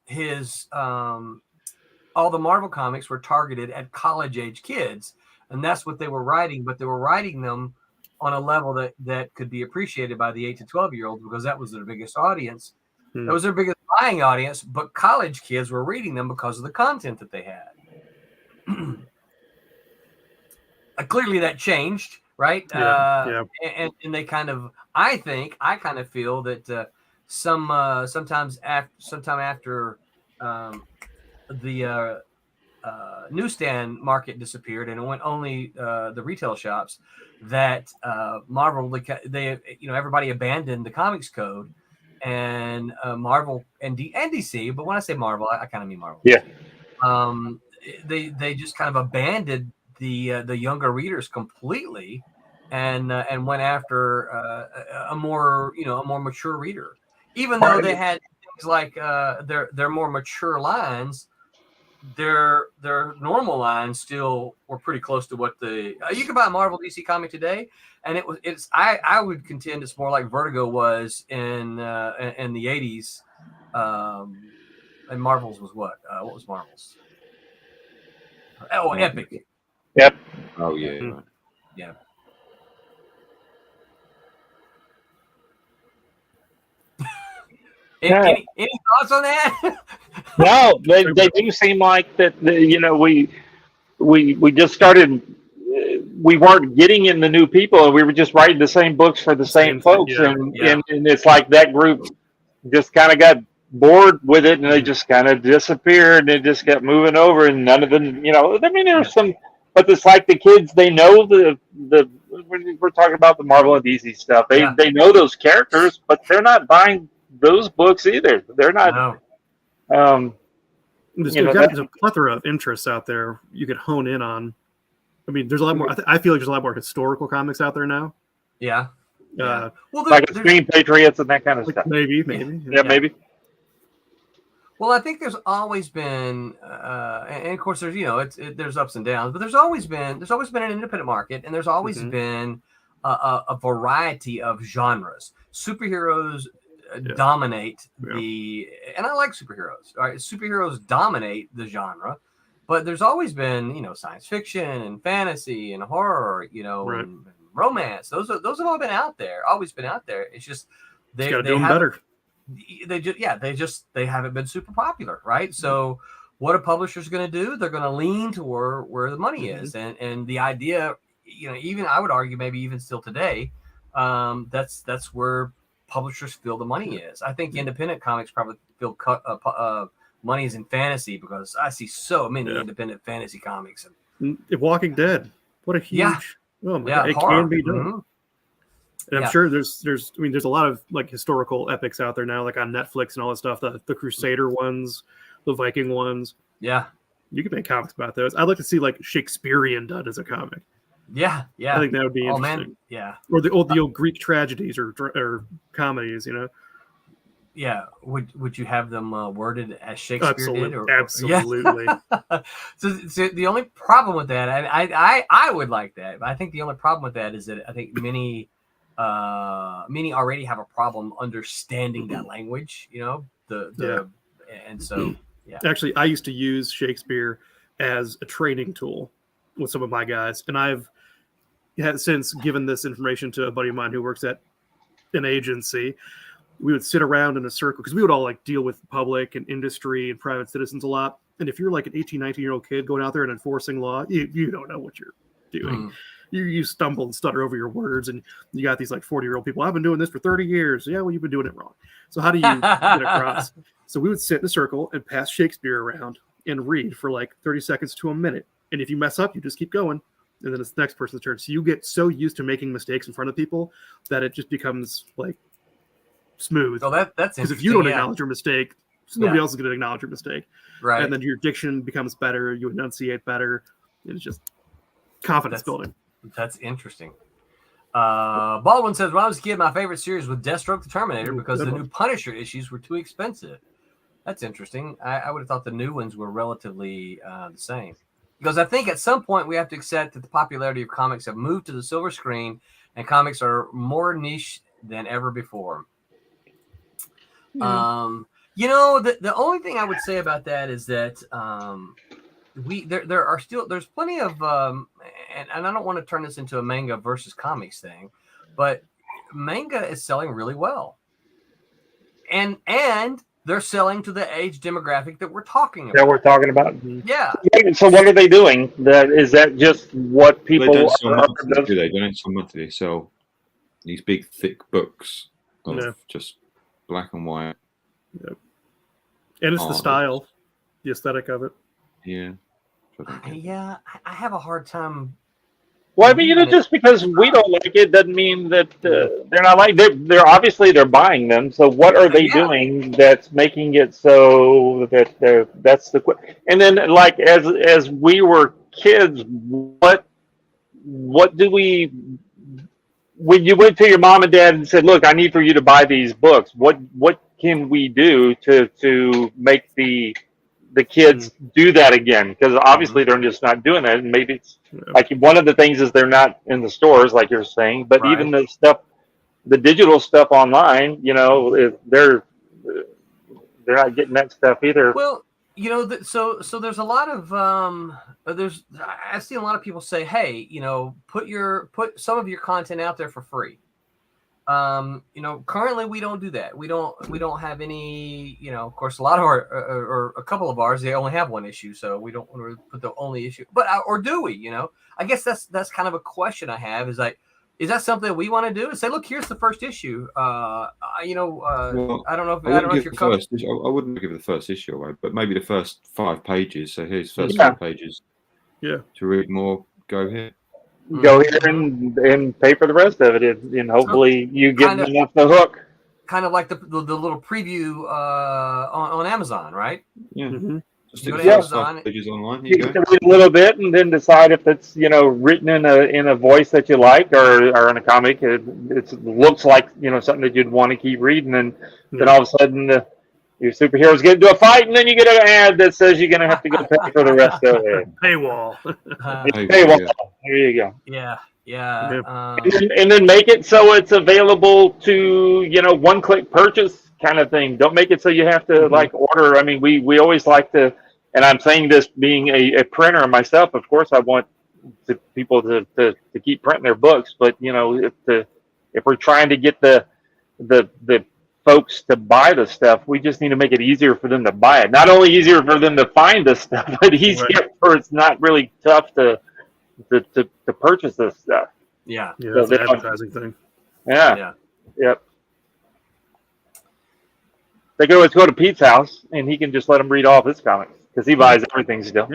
all the Marvel comics were targeted at college age kids, and that's what they were writing, but they were writing them on a level that could be appreciated by the 8 to 12-year-olds because that was their biggest audience. That was their biggest buying audience, but college kids were reading them because of the content that they had. Clearly that changed, right? Yeah. And they kind of, I kind of feel that sometime after the newsstand market disappeared and it went only the retail shops, that Marvel, everybody abandoned the comics code, and Marvel and DC, but when I say Marvel, I kind of mean Marvel. Yeah. They just kind of abandoned the younger readers completely, and went after a more mature reader. Even though they had things like their more mature lines, their normal lines still were pretty close to what you can buy a Marvel DC comic today, and I would contend it's more like Vertigo was in the 80s, and Marvel's was what was Marvel's? Oh, Epic. Yep. Oh yeah. Right. Yeah. Any thoughts on that? No, they do seem like that. We just started. We weren't getting in the new people, and we were just writing the same books for the same folks, and it's like that group just kind of got bored with it, and they just kind of disappeared, and it just got moving over, and none of them, I mean, there's some, but it's like the kids, they know we're talking about the Marvel and DC stuff. They know those characters, but they're not buying those books either. They're not. No. There's a plethora of interests out there you could hone in on. I mean, there's a lot more. I feel like there's a lot more historical comics out there now. Yeah. Well, like Extreme Patriots and that kind of stuff. Maybe. Yeah, maybe. Well, I think there's always been, and of course there's there's ups and downs, but there's always been an independent market, and there's always been a variety of genres. Superheroes dominate and I like superheroes. All right, superheroes dominate the genre, but there's always been science fiction and fantasy and horror, and romance. Those have all been out there, always been out there. It's just they got to do them better. They haven't been super popular, right? So what a publisher's going to do, they're going to lean toward where the money is, and the idea, even I would argue maybe even still today, that's where publishers feel the money is. I think independent comics probably feel money is in fantasy, because I see so many independent fantasy comics. Walking Dead, what a huge oh my God, it horror. Can be done. Mm-hmm. And I'm sure there's a lot of like historical epics out there now, like on Netflix and all that stuff, the Crusader ones, the Viking ones. Yeah. You could make comics about those. I'd like to see like Shakespearean done as a comic. Yeah. I think that would be interesting. Man. Yeah. Or the old Greek tragedies or comedies, Yeah. Would you have them worded as Shakespeare did? Absolutely. Yeah. So the only problem with that, and I would like that, but I think the only problem with that is that I think many already have a problem understanding that language, and so Actually, I used to use Shakespeare as a training tool with some of my guys, and I've since given this information to a buddy of mine who works at an agency, we would sit around in a circle because we would all like deal with the public and industry and private citizens a lot. And if you're like an 18, 19-year-old kid going out there and enforcing law, you don't know what you're doing. You stumble and stutter over your words, and you got these like 40-year-old people. I've been doing this for 30 years. Yeah, well, you've been doing it wrong. So how do you get across? So we would sit in a circle and pass Shakespeare around and read for like 30 seconds to a minute. And if you mess up, you just keep going. And then it's the next person's turn. So you get so used to making mistakes in front of people that it just becomes like smooth. Oh, that's because if you don't acknowledge your mistake, nobody else is going to acknowledge your mistake. Right. And then your diction becomes better. You enunciate better. It's just confidence building. That's interesting. Baldwin says, when I was a kid, my favorite series was Deathstroke the Terminator because the new Punisher issues were too expensive. That's interesting. I would have thought the new ones were relatively the same. Because I think at some point we have to accept that the popularity of comics have moved to the silver screen and comics are more niche than ever before. The only thing I would say about that is that there's plenty of and I don't want to turn this into a manga versus comics thing, but manga is selling really well, and they're selling to the age demographic that we're talking about. Yeah. So what are they doing? Is that just what people? They don't sell monthly, do they? They don't sell monthly. They sell these big, thick books of just black and white. Yep. And it's the style, the aesthetic of it. Yeah. Yeah, I have a hard time. Well, I mean, just because we don't like it doesn't mean that they're not like they're obviously they're buying them. So what are they doing that's making it so that that's the and then like as we were kids, what do we when you went to your mom and dad and said, "Look, I need for you to buy these books." What can we do to make the kids do that again? Because obviously they're just not doing that. And maybe it's like one of the things is they're not in the stores, like you're saying, but even the stuff, the digital stuff online, they're not getting that stuff either. Well, so there's a lot of I've seen a lot of people say, hey, put some of your content out there for free. Currently we don't do that. We don't have any, of course, a lot of our, or a couple of ours, they only have one issue. So we don't want to put the only issue, but, or do we, I guess that's kind of a question I have is like, is that something that we want to do and say, look, here's the first issue. I don't know if you're first issue. I wouldn't give the first issue away, but maybe the first 5 pages. So here's the first 5 pages. Yeah. To read more, go here. Go here and pay for the rest of it, and hopefully you get them off the hook. Kind of like the little preview on Amazon, right? Yeah. Mm-hmm. Just go to Amazon. Pages online. You can read a little bit and then decide if it's written in a voice that you like or in a comic. It looks like something that you'd want to keep reading, and then all of a sudden your superheroes get into a fight, and then you get an ad that says you're going to have to go pay for the rest of it. Paywall. Paywall. Yeah. There you go. Yeah. And then make it so it's available to one-click purchase kind of thing. Don't make it so you have to like order. I mean, we always like to, and I'm saying this being a printer myself. Of course, I want people to keep printing their books, but if we're trying to get the folks to buy the stuff, we just need to make it easier for them to buy it. Not only easier for them to find the stuff, but easier for it's not really tough to purchase this stuff. Yeah, that's an advertising thing. Yeah. Yep. They can always go to Pete's house, and he can just let them read all of his comics because he buys everything still.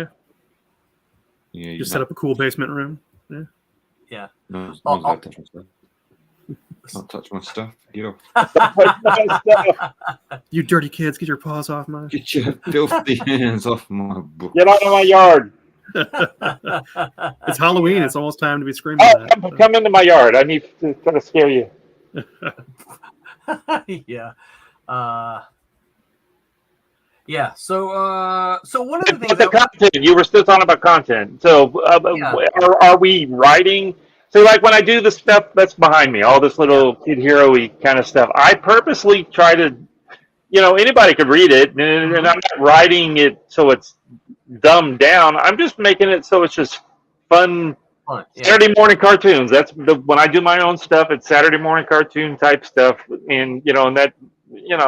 Yeah. Just set up a cool basement room. Yeah. No, can't touch my stuff. Get off. You dirty kids, get your paws off mine. Get your filthy hands off my book. Get out of my yard. It's Halloween. Yeah. It's almost time to be screaming. Come into my yard. I need to try to scare you. Yeah. So one of the things content, you were still talking about content. So are we writing? So like when I do the stuff that's behind me, all this little kid hero-y kind of stuff, I purposely try to, anybody could read it, and I'm not writing it so it's dumbed down. I'm just making it so it's just fun fun. Yeah. Saturday morning cartoons. That's when I do my own stuff. It's Saturday morning cartoon type stuff, and and that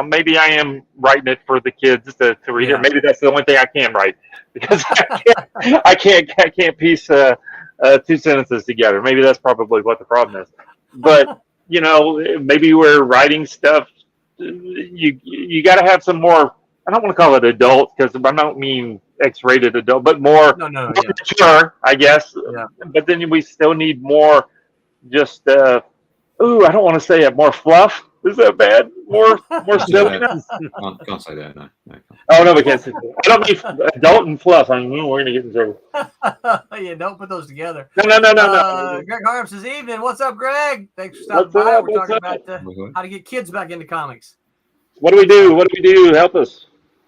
maybe I am writing it for the kids to read it. Maybe that's the only thing I can write because I can't piece two sentences together. Maybe that's probably what the problem is. But maybe we're writing stuff. You got to have some more. I don't want to call it adult because I don't mean X-rated adult, but more mature, I guess. Yeah. But then we still need more. Just I don't want to say it. More fluff. Is that bad? More silliness. Can't say that. No. Oh no, we can't say that. I don't mean adult and fluff. I mean, we're gonna get in trouble. Yeah, don't put those together. No. Greg Harms says, "Evening. What's up, Greg? Thanks for stopping by. We're talking about how to get kids back into comics. What do we do? Help us.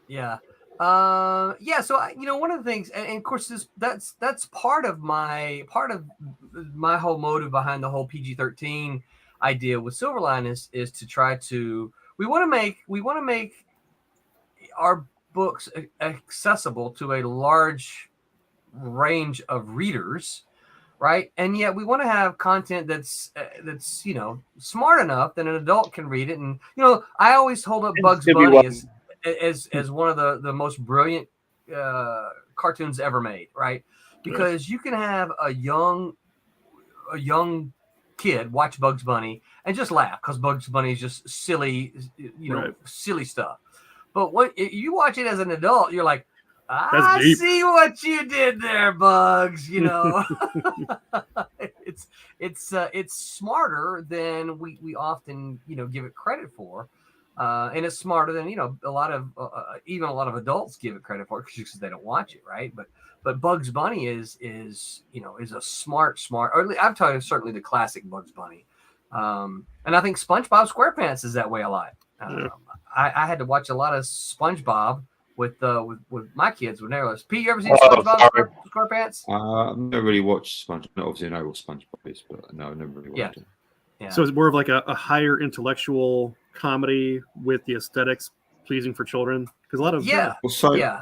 Yeah. So one of the things, and of course, that's part of my whole motive behind the whole PG-13 idea with Silverline is to try to we want to make our books accessible to a large range of readers, right? And yet we want to have content that's smart enough that an adult can read it. And I always hold up Bugs Bunny as one of the most brilliant cartoons ever made, right? Because you can have a young kid watch Bugs Bunny and just laugh because Bugs Bunny is just silly, silly stuff. But when you watch it as an adult, you're like, I see what you did there, Bugs. It's smarter than we often give it credit for. And it's smarter than a lot of adults give it credit for because they don't watch it, right? But Bugs Bunny is a smart, or I'm talking certainly the classic Bugs Bunny, and I think SpongeBob SquarePants is that way a lot. I had to watch a lot of SpongeBob with my kids when they were. Pete, you ever seen SpongeBob SquarePants? I've never really watched SpongeBob. Obviously, I know what SpongeBob is, but no, I've never really watched it. Yeah. So it's more of like a higher intellectual comedy with the aesthetics pleasing for children, because a lot of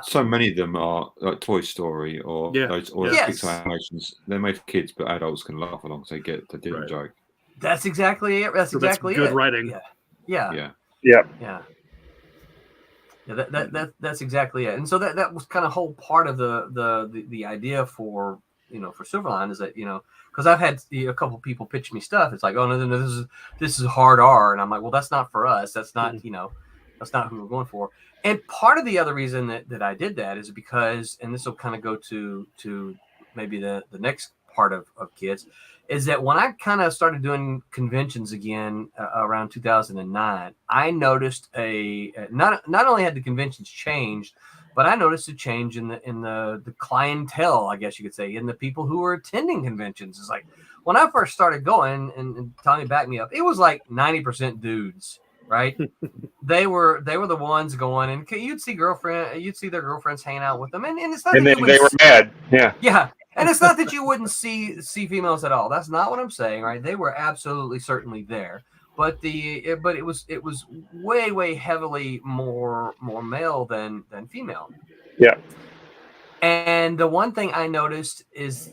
so many of them are like Toy Story or those Pixar animations. They're made for kids, but adults can laugh along, so they get the different joke. That's exactly it. That's good writing. Yeah. That's exactly it. And so that was kind of whole part of the idea for Silverline is that because I've had a couple people pitch me stuff. It's like, oh no, this is hard R, and I'm like, well, that's not for us. That's not that's not who we're going for. And part of the other reason that I did that is because, and this will kind of go to maybe the next part of kids, is that when I kind of started doing conventions again around 2009, I noticed not only had the conventions changed, but I noticed a change in the clientele, I guess you could say, in the people who were attending conventions. It's like when I first started going, and Tommy backed me up, it was like 90% dudes, right? They were the ones going, and you'd see their girlfriends hanging out with them, and it's not. And then they were mad, yeah. And it's not that you wouldn't see females at all. That's not what I'm saying, right? They were absolutely certainly there, but it was way heavily more male than female. Yeah. And the one thing I noticed is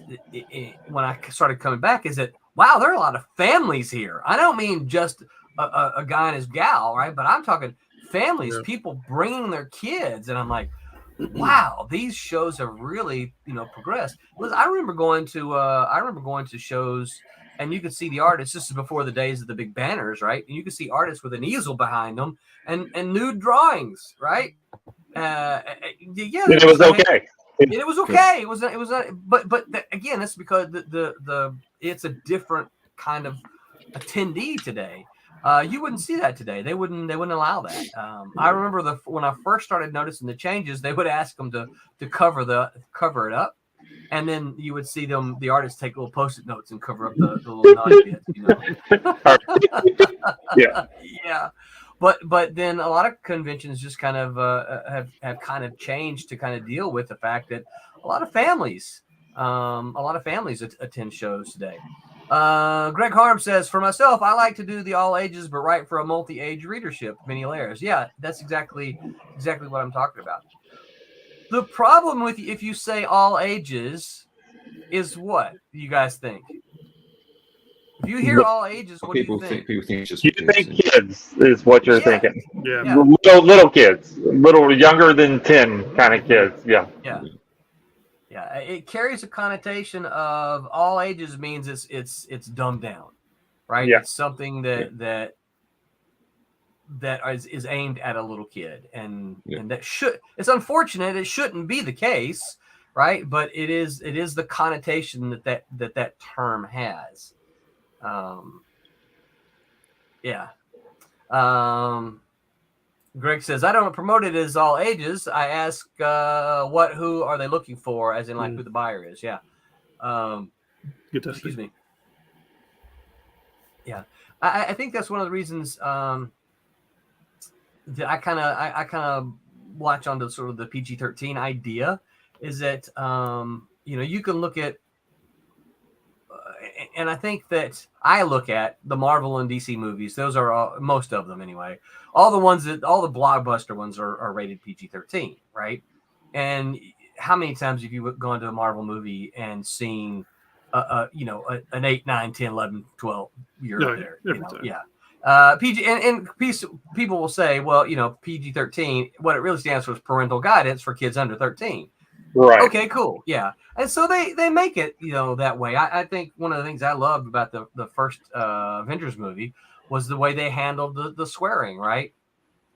when I started coming back is that wow, there are a lot of families here. I don't mean just a guy and his gal, right? But I'm talking families, people bringing their kids, and I'm like, wow, these shows have really, progressed. I remember going to shows, and you could see the artists. This is before the days of the big banners, right? And you could see artists with an easel behind them and nude drawings, right? It was okay. It was okay. It was not. But again, that's because it's a different kind of attendee today. You wouldn't see that today. They wouldn't allow that. I remember when I first started noticing the changes, they would ask them to cover it up, and then you would see the artists take little Post-it notes and cover up the little naughty bits. Yeah. But then a lot of conventions just kind of have kind of changed to kind of deal with the fact that a lot of families attend shows today. Greg Harm says, for myself, I like to do the all ages, but write for a multi-age readership, many layers. Yeah, that's exactly what I'm talking about. The problem with if you say all ages, is what you guys think? If you hear all ages, what do you think? People think it's just you kids. think kids is what you're thinking. Yeah. Little kids, little younger than 10 kind of kids. Yeah. It carries a connotation of all ages means it's dumbed down, right? Yeah. It's something that is aimed at a little kid, and that it's unfortunate. It shouldn't be the case, right? But it is the connotation that term has. Greg says, I don't promote it as all ages. I ask who are they looking for, as in like who the buyer is. Yeah. Excuse me. Yeah. I think that's one of the reasons that I kind of latch onto sort of the PG-13 idea is that you can look at and I think that I look at the Marvel and DC movies. Those are most of them anyway. All the blockbuster ones are rated PG-13, right? And how many times have you gone to a Marvel movie and seen, an 8, 9, 10, 11, 12 year there? PG and people will say, well, PG-13, what it really stands for is parental guidance for kids under 13. Right. Okay, cool. Yeah. And so they make it, that way. I think one of the things I loved about the first Avengers movie was the way they handled the swearing, right?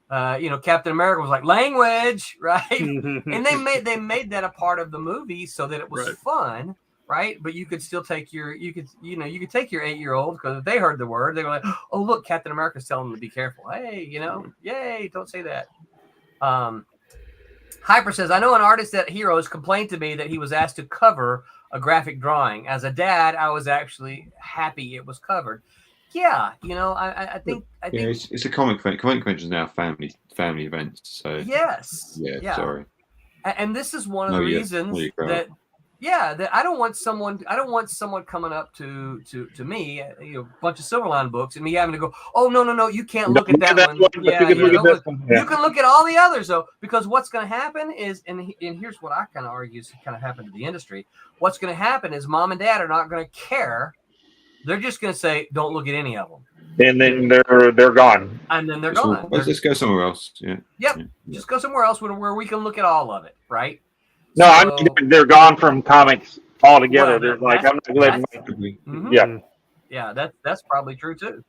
Captain America was like language, right? And they made that a part of the movie so that it was fun, right? But you could still take you could take your 8-year-old, because if they heard the word, they were like, oh, look, Captain America's telling them to be careful. Hey, yay, don't say that. Hyper says, I know an artist that Heroes complained to me that he was asked to cover a graphic drawing. As a dad, I was actually happy it was covered. Yeah, I think it's a comic event. Comic conventions now family events. So yes, yeah. Sorry. And this is one of the reasons that I don't want someone coming up to me, a bunch of Silverline books, and me having to go, oh no, you can't look at that one. You can look at all the others though, because what's going to happen is, and here's what I kind of argue is kind of happened to the industry. What's going to happen is mom and dad are not going to care. They're just going to say, don't look at any of them. And then they're gone. And then they're gone. Let's go somewhere else. Yeah. Yep. Just go somewhere else where we can look at all of it, right? No, I mean, they're gone from comics altogether. They're like, I'm not letting. Yeah, that's probably true too.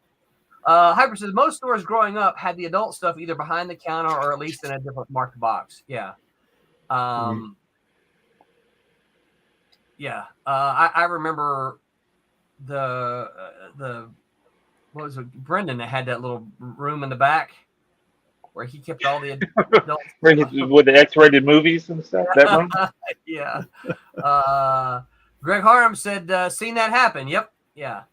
Hyper says most stores growing up had the adult stuff either behind the counter or at least in a different marked box. Yeah. I remember the what was it, Brendan that had that little room in the back where he kept all the adults with the X-rated movies and stuff. That one. Yeah. Greg Harm said, "Seen that happen." Yep. Yeah.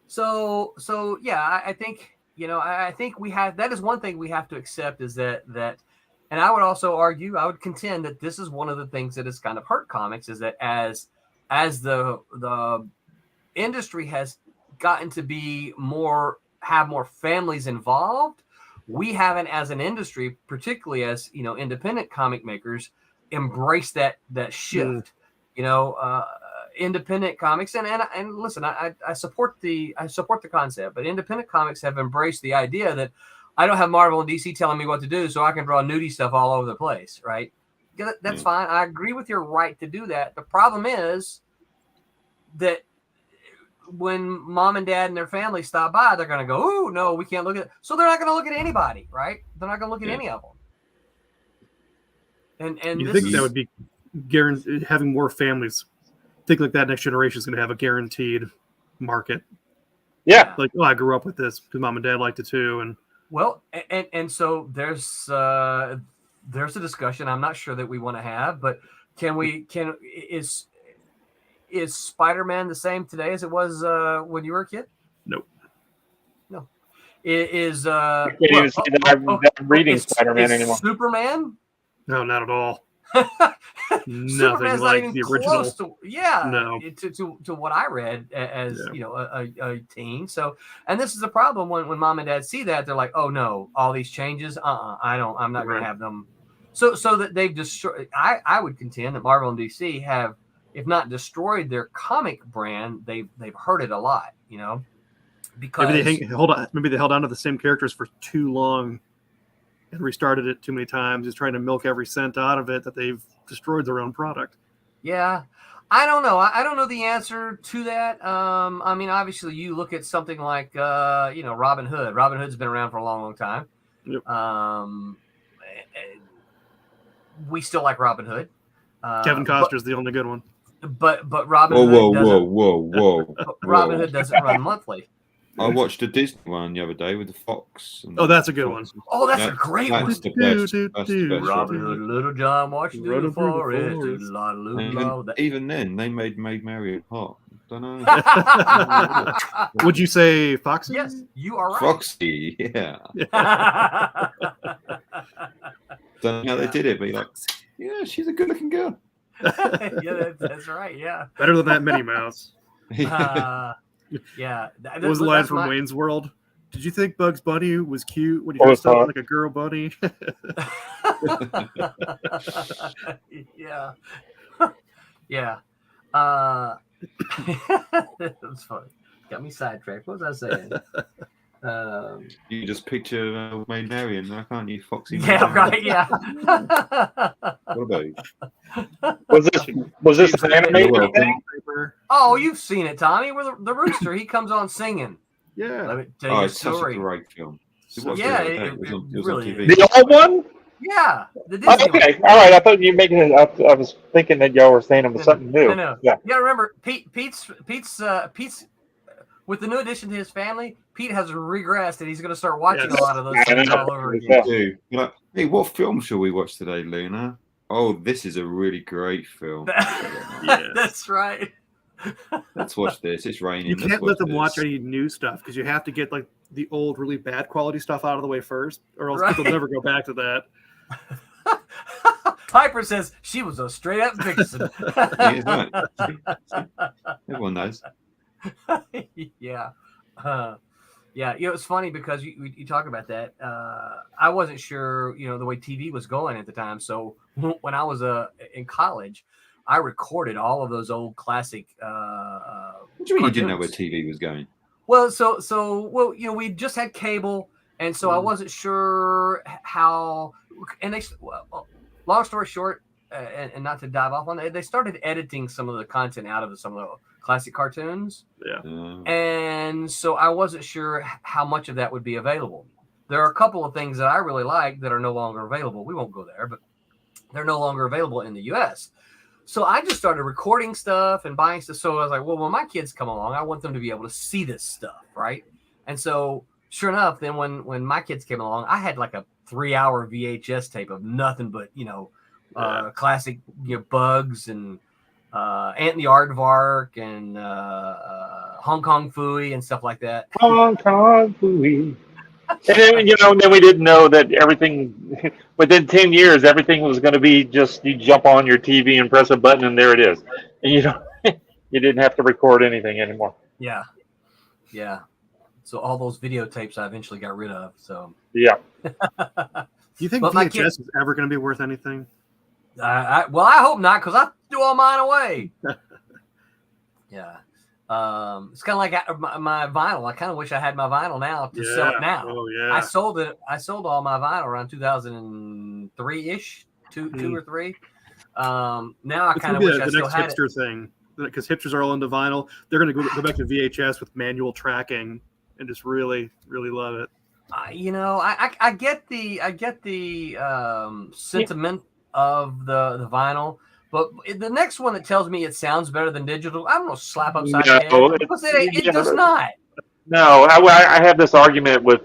So yeah, I think I think we have, that is one thing we have to accept is that, and I would also argue, I would contend that this is one of the things that has kind of hurt comics is that as the industry has gotten to be have more families involved, we haven't, as an industry, particularly as independent comic makers, embraced that shift. Independent comics and listen, I support the concept, but independent comics have embraced the idea that I don't have Marvel and DC telling me what to do, so I can draw nudie stuff all over the place, right? That's fine. I agree with your right to do that. The problem is that when mom and dad and their family stop by, they're going to go, "Ooh, no, we can't look at it." So they're not going to look at anybody, right? They're not going to look at any of them. And you think that would be guaranteed, having more families? Think like that next generation is going to have a guaranteed market. Yeah, like, I grew up with this because mom and dad liked it too, and so there's a discussion I'm not sure that we want to have, but is Spider-Man the same today as it was when you were a kid? No. Is I'm reading Spider-Man anymore. Superman? No, not at all. Nothing like the original. To what I read as a teen. So, and this is the problem when mom and dad see that, they're like, "Oh no, all these changes. I'm not going to have them." So that they've destroyed. I would contend that Marvel and DC have if not destroyed their comic brand, they've hurt it a lot, you know, because maybe they held on to the same characters for too long and restarted it too many times, just trying to milk every cent out of it, that they've destroyed their own product. Yeah. I don't know. I don't know the answer to that. I mean, obviously you look at something like, Robin Hood. Robin Hood's been around for a long, long time. Yep. We still like Robin Hood. Kevin Costner's the only good one. But Robin Hood doesn't. Whoa. Robin Hood doesn't run monthly. I watched a Disney one the other day with the fox. Oh, that's a good one. Oh, that's a great one. That's the best. Robin Hood, Little John, watching through the forest. Even then, they made Marion hot. Don't know. Would you say Foxy? Yes, you are right. Foxy, yeah. Don't know how they did it, but you're like, yeah, she's a good-looking girl. Yeah, that's right. Yeah, better than that Minnie Mouse. Yeah. What was the line from Wayne's World? Did you think Bugs Bunny was cute when he dressed up like a girl bunny? Yeah. Yeah. That was funny. Got me sidetracked. What was I saying? You just picture Maid Marian, now can't you, Foxy? Yeah, right. Yeah. What about you? Was this an animated thing? Oh, you've seen it, Tommy. Where the rooster, he comes on singing. Yeah. Let me tell you it's such a great film. It was really on TV. The old one? Yeah, the Disney okay, one. all right. I thought you were making it. I was thinking that y'all were saying it was something new. No. Yeah. You gotta remember, Pete's with the new addition to his family. Pete has regressed, and he's going to start watching a lot of those things all over again. You're like, hey, what film shall we watch today, Luna? Oh, this is a really great film. That's right. Let's watch this. It's raining. You can't let them watch any new stuff because you have to get like the old, really bad quality stuff out of the way first, or else people never go back to that. Piper says she was a straight up vixen. Everyone knows. Yeah. Yeah, it's funny because you talk about that. I wasn't sure, the way TV was going at the time. So when I was in college, I recorded all of those old classic. What do you mean you didn't know where TV was going? Well, we just had cable, and so I wasn't sure how. And long story short, and not to dive off on that, they started editing some of the content out of some of the classic cartoons. Yeah. And so I wasn't sure how much of that would be available. There are a couple of things that I really like that are no longer available. We won't go there, but they're no longer available in the US. So I just started recording stuff and buying stuff. So I was like, well, when my kids come along, I want them to be able to see this stuff, right? And so sure enough, then when my kids came along, I had like a 3-hour VHS tape of nothing but, classic Bugs and Ant and the Aardvark and Hong Kong Phooey and stuff like that. Hong Kong Phooey. And then, then we didn't know that everything, within 10 years, everything was going to be just, you jump on your TV and press a button and there it is. And you didn't have to record anything anymore. Yeah. Yeah. So all those videotapes I eventually got rid of. So yeah. Do you think VHS is ever going to be worth anything? I hope not, because I threw all mine away. Yeah. It's kind of like my vinyl. I kind of wish I had my vinyl now to sell it now. Oh yeah. I sold all my vinyl around 2003-ish, two or three. Now I kind of wish I still had it. The next hipster thing, because hipsters are all into vinyl. They're going to go back to VHS with manual tracking and just really, really love it. I get the sentiment of the vinyl. But the next one that tells me it sounds better than digital, I'm going to slap upside the head because it does not. No, I have this argument with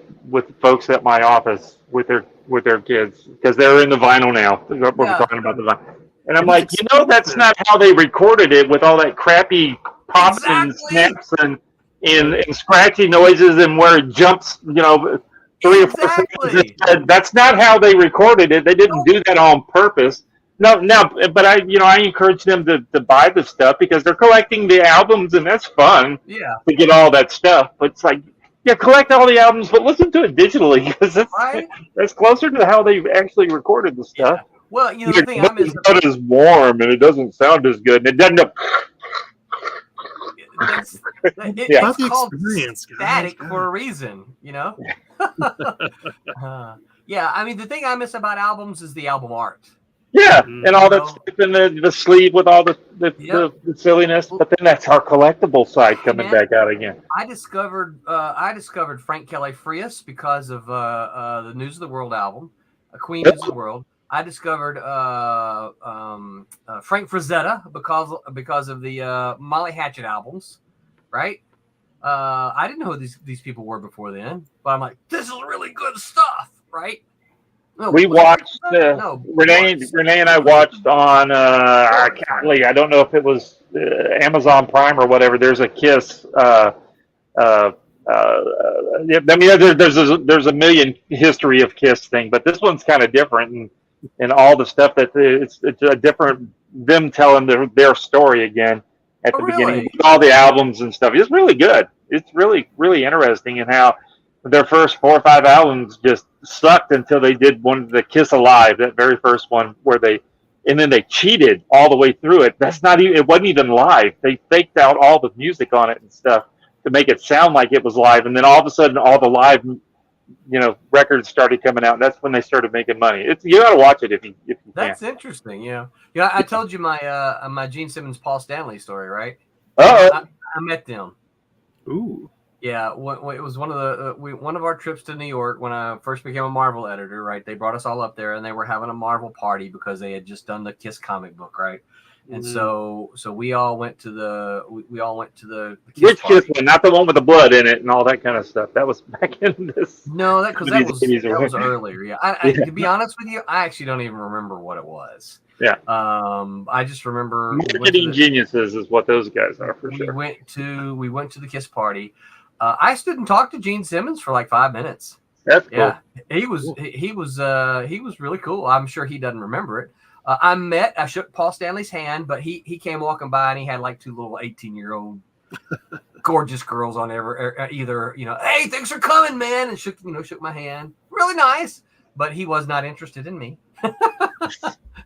folks at my office with their kids because they're in the vinyl now. We're talking about the vinyl. And I'm like, that's not how they recorded it with all that crappy pops and snaps and scratchy noises and where it jumps, 3 or 4 seconds. That's not how they recorded it. They didn't do that on purpose. No, but I encourage them to buy the stuff because they're collecting the albums and that's fun. Yeah. To get all that stuff, but it's like, collect all the albums, but listen to it digitally because that's closer to how they actually recorded the stuff. Well, you know, the thing I miss about is warm and it doesn't sound as good, and it doesn't. It's called static for a reason, you know. Yeah, I mean, the thing I miss about albums is the album art. Yeah, and all that stuff in the sleeve with all the silliness. But then that's our collectible side coming back out again. I discovered Frank Kelly Frias because of the News of the World album, Queen News of the World. I discovered Frank Frazetta because of the Molly Hatchet albums, right? I didn't know who these people were before then, but I'm like, this is really good stuff, right? No, we watched Renee and I watched on I don't know if it was Amazon Prime or whatever. There's a Kiss. I mean, there's a million history of Kiss thing, but this one's kind of different, and all the stuff that it's a different them telling their story again at the beginning with all the albums and stuff. It's really good. It's really, really interesting in how their first 4 or 5 albums just sucked until they did one, the Kiss Alive, that very first one and then they cheated all the way through it. It wasn't even live. They faked out all the music on it and stuff to make it sound like it was live. And then all of a sudden all the live, records started coming out. And that's when they started making money. You got to watch it if you can. That's interesting. Yeah. Yeah. I told you my Gene Simmons, Paul Stanley story, right? I met them. Ooh. Yeah, it was one of our trips to New York when I first became a Marvel editor. Right, they brought us all up there, and they were having a Marvel party because they had just done the Kiss comic book, right? And so we all went to the Kiss Which party. Kiss one? Not the one with the blood in it and all that kind of stuff. That was back in this. No, that was earlier. Yeah, I to be honest with you, I actually don't even remember what it was. Yeah. I just remember marketing geniuses is what those guys are for sure. We went to the Kiss party. I stood and talked to Gene Simmons for like 5 minutes. That's cool. Yeah, he was really cool. I'm sure he doesn't remember it. I shook Paul Stanley's hand, but he came walking by and he had like 2 little 18-year-old gorgeous girls on either, hey, thanks for coming, man, and shook my hand. Really nice, but he was not interested in me. All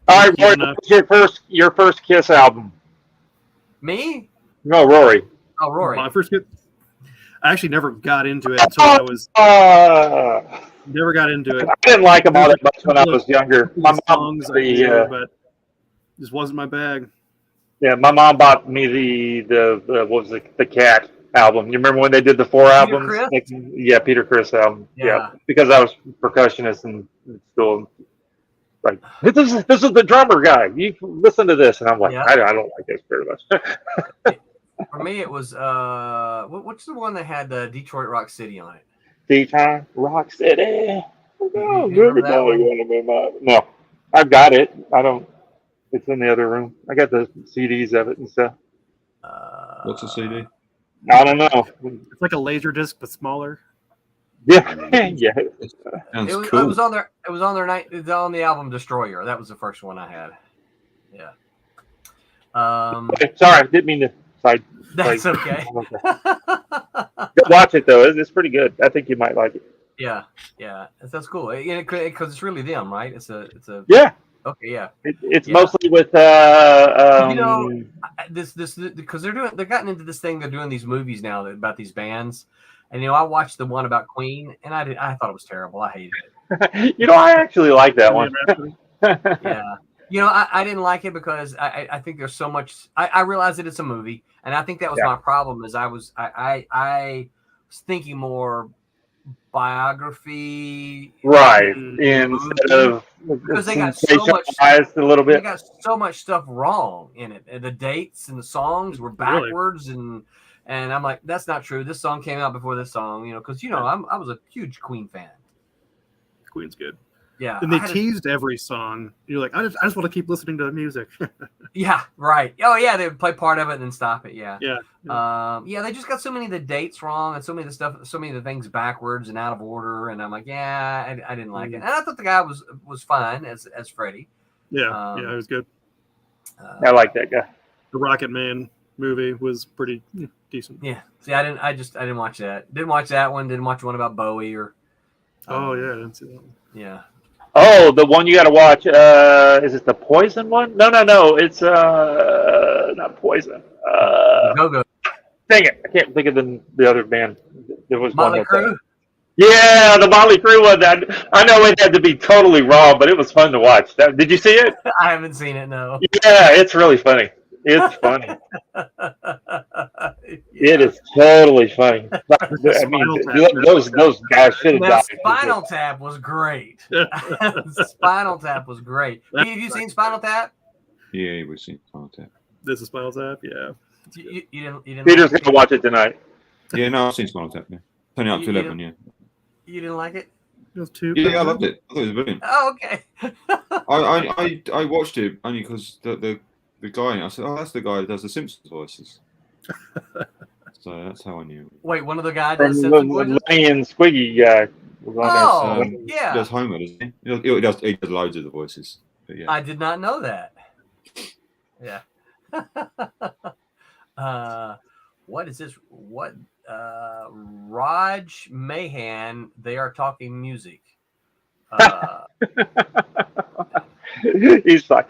right, Rory, what's your first Kiss album? Me? No, Rory. Oh, Rory. My first Kiss. I actually never got into it until I was. Never got into it. I didn't like them all that much when I was younger. My mom, but just wasn't my bag. Yeah, my mom bought me the what was it, the Cat album. You remember when they did the 4 albums? Peter Criss album. Yeah, because I was percussionist in school. Like, this is the drummer guy. You listen to this, and I'm like, I don't like this very much. For me, it was what's the one that had Detroit Rock City on it? Detroit Rock City. No, I've got it. I don't. It's in the other room. I got the CDs of it and stuff. What's a CD? I don't know. It's like a laser disc, but smaller. Yeah, yeah. Sounds cool. It was on there. It was on their night. It's on the album Destroyer. That was the first one I had. Yeah. Sorry, I didn't mean to. That's okay. Watch it though; it's pretty good. I think you might like it. Yeah, that's cool. Because it's really them, right? It's a. Yeah. Okay. Yeah. It's mostly with this because they're gotten into this thing. They're doing these movies now about these bands, and I watched the one about Queen, and I thought it was terrible. I hated it. I actually like that one. Yeah. I didn't like it because I think there's so much. I realize that it's a movie, and I think that was my problem. Is I was thinking more biography, right? Instead of because they got so much a little bit. They got so much stuff wrong in it. And the dates and the songs were backwards, and I'm like, that's not true. This song came out before this song, because I was a huge Queen fan. Queen's good. Yeah, and they teased every song. You're like, I just want to keep listening to the music. Yeah, right. Oh yeah, they would play part of it and then stop it. Yeah. Yeah. They just got so many of the dates wrong and so many of the things backwards and out of order. And I'm like, I didn't like it. And I thought the guy was fine as Freddie. Yeah, it was good. I like that guy. The Rocket Man movie was pretty decent. Yeah. See, I didn't watch that. Didn't watch that one. Didn't watch one about Bowie or. I didn't see that one. Yeah. Oh, the one you got to watch. Is it the Poison one? No. It's not Poison. Go-Go. Dang it! I can't think of the other band. There was Motley one. Crue. Yeah, the Motley Crue one. I know it had to be totally raw, but it was fun to watch. Did you see it? I haven't seen it. No. Yeah, it's really funny. It's funny. Yeah. It is totally funny. I mean, those guys should have died. Spinal Tap was great. Spinal Tap was great. Pete, have you seen Spinal Tap? Yeah, we've seen Spinal Tap. This is Spinal Tap, yeah. You didn't Peter's going to watch it tonight. Yeah, no, I've seen Spinal Tap. Yeah, turning up to 11. Yeah. You didn't like it? It was too. Yeah, I loved it. I thought it was brilliant. Oh, okay. I watched it only because the guy. I said, "Oh, that's the guy that does the Simpsons voices." So that's how I knew. Wait, one of the guys From does Simpsons voices? Lenny and Squiggy guy. Oh, yeah. He does Homer, doesn't he? He does loads of the voices. But yeah. I did not know that. Yeah. What is this? What? Raj Mahan. They are talking music. He's like,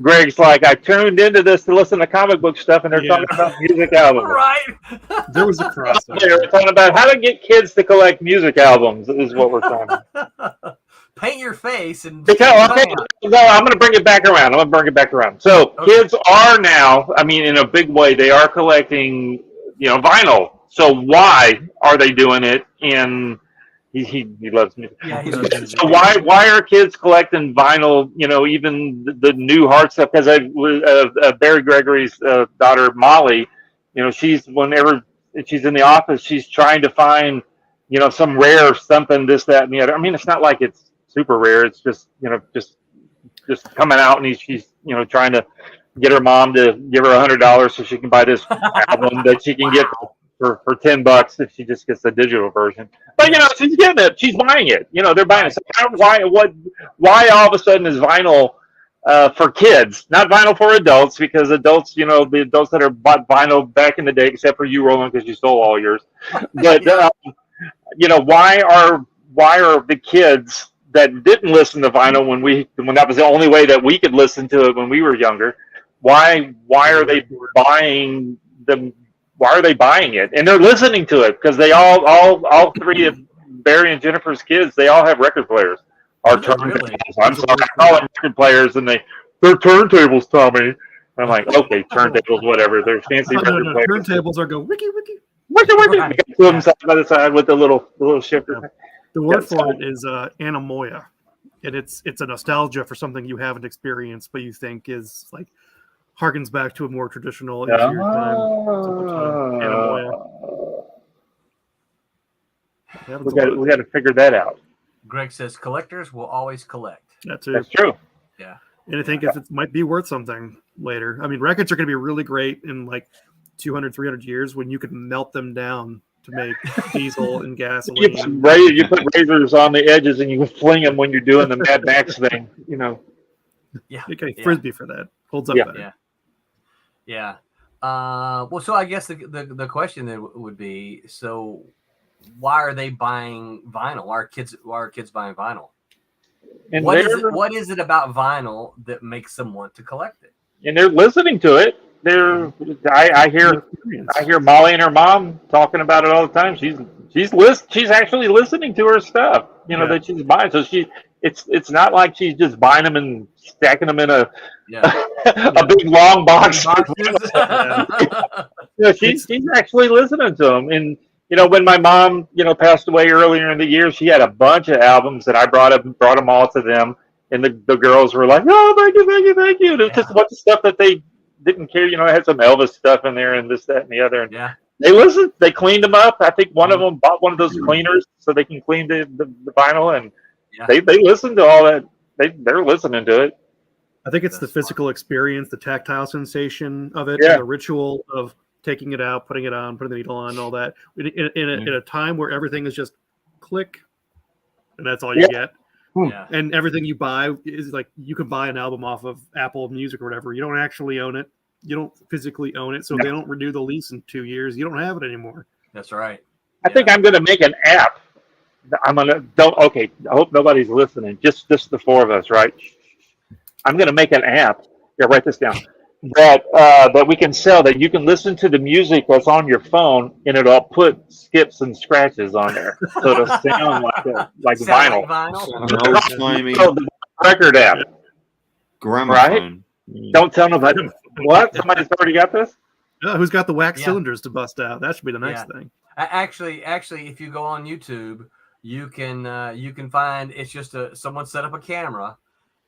Greg's like, I tuned into this to listen to comic book stuff, and they're talking about music albums. Right. There was a crossover. They're talking about how to get kids to collect music albums. Is what we're talking about. Paint your face and. No, I'm going to bring it back around. So kids are now, I mean, in a big way, they are collecting, vinyl. So why are they doing it? And he loves music. Yeah, he loves music. So why are kids collecting vinyl? Even the new hard stuff. Because Barry Gregory's daughter Molly, whenever she's in the office, she's trying to find, some rare something, this, that, and the other. I mean, it's not like it's super rare. It's just just coming out, and she's trying to get her mom to give her $100 so she can buy this album that she can get for $10 if she just gets the digital version. But she's getting it. She's buying it. They're buying it. So why all of a sudden is vinyl for kids, not vinyl for adults? Because adults, the adults that are bought vinyl back in the day, except for you, Roland, because you stole all yours. But why are the kids that didn't listen to vinyl when that was the only way that we could listen to it when we were younger? Why are they buying them? Why are they buying it? And they're listening to it because they all three of Barry and Jennifer's kids, they all have record players. Or turntables. I'm sorry, I call them record players, and they're turntables, Tommy. I'm like, okay, turntables, whatever. They're fancy record players. Turntables are go wiki wiki. Wiki wiki. Right. Two of them side by the side with the little shifter. Yeah. The word for it is anamoya, and it's a nostalgia for something you haven't experienced, but you think is like harkens back to a more traditional easier time. We got to figure that out. Greg says collectors will always collect. That's it. That's true. Yeah. And I think if it might be worth something later. I mean, records are going to be really great in like 200, 300 years when you could melt them down to make diesel and gasoline. You put razors on the edges and you fling them when you're doing the Mad Max thing, Yeah. Okay, Frisbee for that. Holds up better. Yeah. Well, so I guess the question then would be, so why are they buying vinyl? Why are kids buying vinyl? And what is it about vinyl that makes them want to collect it? And they're listening to it. I hear Molly and her mom talking about it all the time. She's actually listening to her stuff, that she's buying. So it's not like she's just buying them and stacking them in a big long box. She's actually listening to them. And when my mom passed away earlier in the year, she had a bunch of albums that I brought them all to them, and the girls were like, "Oh, thank you." It was just a bunch of stuff that they didn't care. It had some Elvis stuff in there and this, that, and the other. And they listened. They cleaned them up. I think one of them bought one of those cleaners so they can clean the vinyl, and they listened to all that. They're listening to it. I think it's the physical experience, the tactile sensation of it, and the ritual of taking it out, putting it on, putting the needle on, all that. In a time where everything is just click, and that's all you get. Yeah. And everything you buy is like, you can buy an album off of Apple Music or whatever. You don't actually own it. You don't physically own it. So if they don't renew the lease in 2 years, you don't have it anymore. That's right. I think I'm going to make an app I'm gonna don't. Okay, I hope nobody's listening. Just the four of us, right? I'm gonna make an app. Yeah, write this down. That we can sell. That you can listen to the music that's on your phone, and it'll put skips and scratches on there, so it'll sound like sound vinyl. Like vinyl. An old-timey The record app. gramophone. Right? Don't tell nobody. What? Somebody's already got this? Oh, who's got the wax cylinders to bust out? That should be the next thing. Actually, if you go on YouTube, you can find it's just someone set up a camera,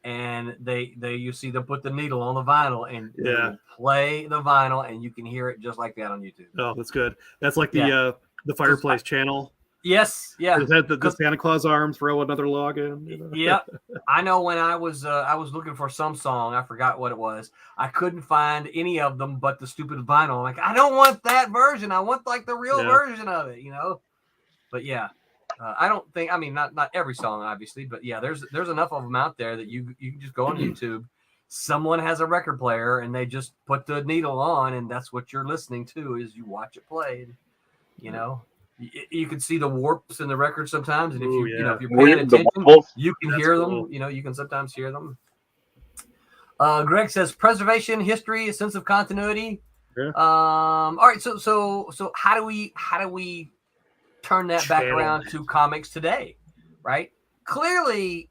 and you see them put the needle on the vinyl and they play the vinyl, and you can hear it just like that on YouTube. Oh, that's good. That's like the fireplace channel. Yes, yeah. The Santa Claus arm, throw another log in. You know? Yeah, I know. When I was looking for some song, I forgot what it was. I couldn't find any of them but the stupid vinyl. I'm like, I don't want that version. I want like the real version of it, you know. But yeah, I don't think. I mean, not every song, obviously, but yeah, there's enough of them out there that you can just go on YouTube. Someone has a record player and they just put the needle on, and that's what you're listening to. Is you watch it play, you know. You can see the warps in the record sometimes, and if if you're paying attention, you can hear them. You know, you can sometimes hear them. Greg says preservation, history, a sense of continuity. Yeah. All right, so how do we turn that back around to comics today? Right? Clearly,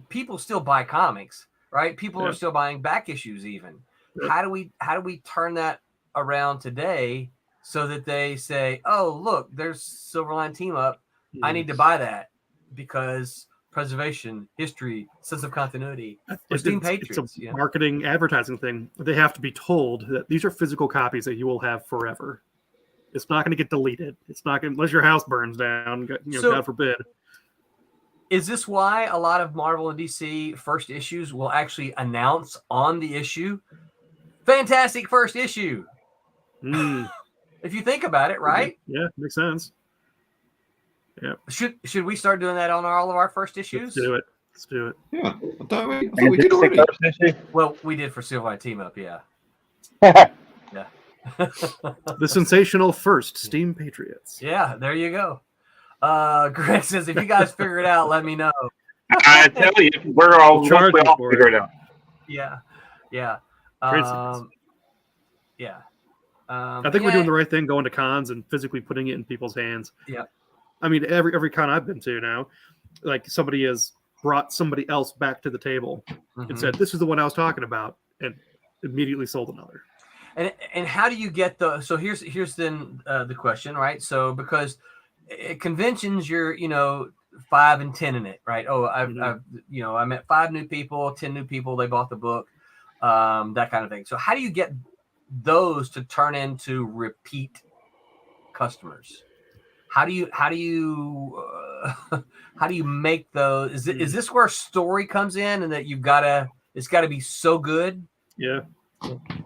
people still buy comics, right? People are still buying back issues, even. Yeah. How do we turn that around today? So that they say, "Oh, look, there's Silverline Team Up. I need to buy that because preservation, history, sense of continuity." It's a marketing, advertising thing. They have to be told that these are physical copies that you will have forever. It's not going to get deleted. It's not going unless your house burns down. God forbid. Is this why a lot of Marvel and DC first issues will actually announce on the issue, "Fantastic first issue"? If you think about it, right? Yeah, makes sense. Yeah. Should we start doing that on all of our first issues? Let's do it. Yeah. Don't we? I thought we did already. Well, we did for Silverline Team Up, yeah. Yeah. The sensational first Steam Patriots. Yeah, there you go. Greg says, if you guys figure it out, let me know. I tell you, we all figure it out. Yeah. Yeah. Yeah. I think we're doing the right thing, going to cons and physically putting it in people's hands. Yeah. I mean, every con I've been to now, like somebody has brought somebody else back to the table and said, "This is the one I was talking about," and immediately sold another. And how do you get so here's then the question, right? So because at conventions, you're 5 and 10 in it, right? Oh, I met 5 new people, 10 new people. They bought the book, that kind of thing. So how do you get those to turn into repeat customers? How do you make those? Is this where story comes in, and that it's got to be so good? Yeah.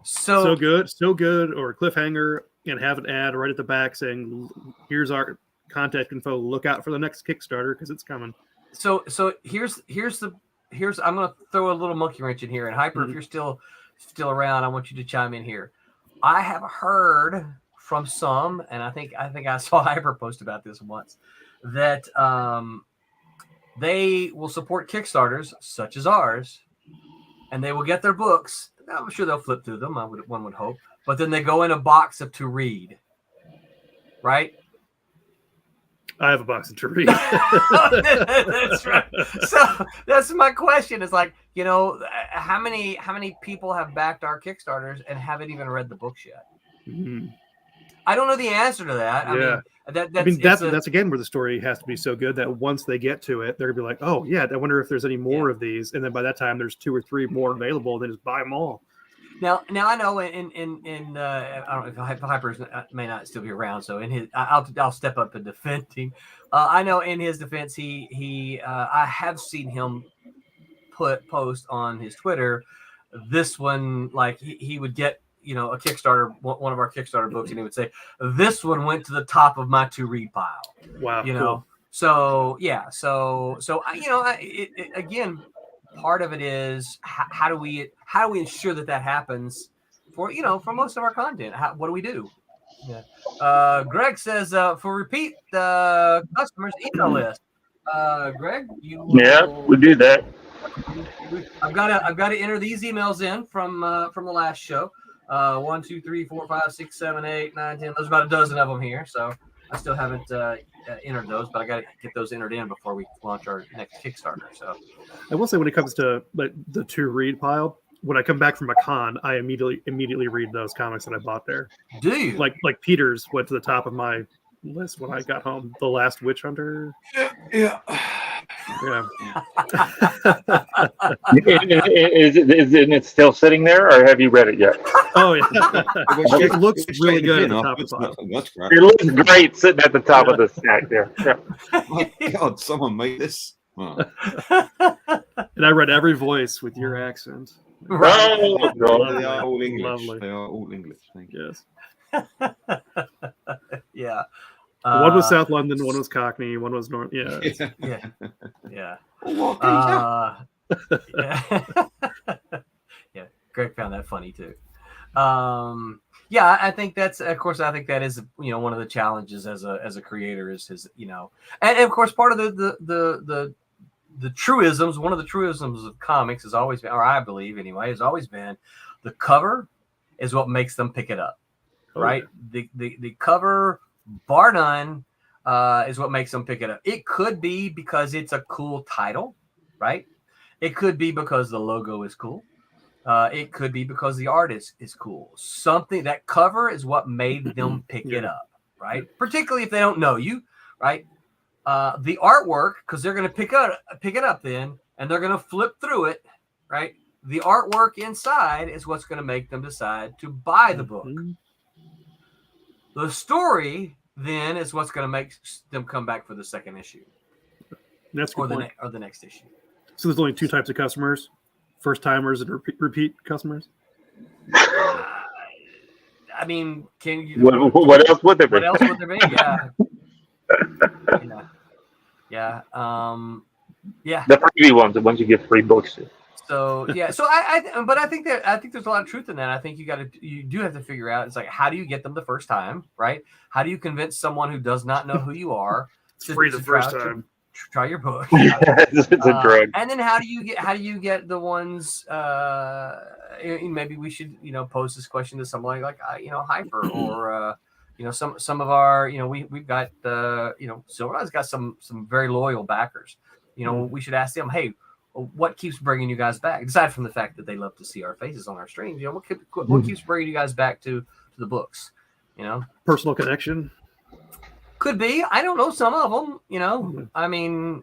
So good, or a cliffhanger, and have an ad right at the back saying, "Here's our contact info. Look out for the next Kickstarter because it's coming." So here's I'm gonna throw a little monkey wrench in here, and Hyper, if you're still around, I want you to chime in here. I have heard from some, and I think I saw Hyper post about this once, that they will support Kickstarters such as ours, and they will get their books. I'm sure they'll flip through them. One would hope, but then they go in a box to read. Right? I have a box to read. That's right. So that's my question. Is like, how many people have backed our Kickstarters and haven't even read the books yet? Mm-hmm. I don't know the answer to that. Yeah. That's again where the story has to be so good that once they get to it, they're gonna be like, "Oh yeah, I wonder if there's any more of these." And then by that time, there's 2 or 3 more available. Then just buy them all. Now I know in I don't know if Hyper may not still be around, so I'll step up and defend him. I know in his defense, he I have seen him post on his Twitter. This one, like he would get a Kickstarter, one of our Kickstarter books, and he would say, "This one went to the top of my to read pile." Wow, cool. So yeah, so again. Part of it is how do we ensure that happens for most of our content? What do we do? Yeah. Greg says for repeat customers email list. Greg, we do that. I've got to enter these emails in from the last show. 1, 2, 3, 4, 5, 6, 7, 8, 9, 10. There's about a dozen of them here, so I still haven't entered those, but I got to get those entered in before we launch our next Kickstarter. So I will say, when it comes to like the to read pile, when I come back from a con, I immediately read those comics that I bought there. Do you? Like Peter's went to the top of my list when I got home. The Last Witch Hunter. Yeah. Is it still sitting there, or have you read it yet? Oh yeah, it looks really good at the top of the pile. It looks great sitting at the top of the stack there. Yeah. My God, someone made this. Oh. And I read every voice with your accent. Right. Oh, they are all English. Lovely. They are all English. Thank you. Yes. Yeah. One was South London, one was Cockney, one was North. Yeah. Yeah. Oh, yeah. Greg found that funny too. Yeah, I think that's, of course, I think that is, one of the challenges as a creator is his, and of course, part of the truisms, one of the truisms of comics has always been, or I believe anyway, has always been, the cover is what makes them pick it up, right? The cover, bar none, is what makes them pick it up. It could be because it's a cool title, right? It could be because the logo is cool. It could be because the artist is cool. Something, that cover is what made them pick it up, right? Particularly if they don't know you, right? The artwork, because they're going to pick it up then, and they're going to flip through it, right? The artwork inside is what's going to make them decide to buy the book. The story then is what's going to make them come back for the second issue. That's or the next issue. So there's only two types of customers: first timers and repeat customers. I mean, can you? What else would there be? What else would there be? Yeah. Yeah. Yeah. The freebie ones, the ones you get free books to. So yeah, so I think there's a lot of truth in that. I think you do have to figure out, it's like, how do you get them the first time, right? How do you convince someone who does not know who you are to free the first time? Try your book. It's a drug. And then how do you get the ones? Maybe we should pose this question to someone like Hyper or some of our we've got Silverline's got some very loyal backers. We should ask them, hey, what keeps bringing you guys back? Aside from the fact that they love to see our faces on our streams, what keeps bringing you guys back to the books? Personal connection. Could be. I don't know. Some of them, I mean,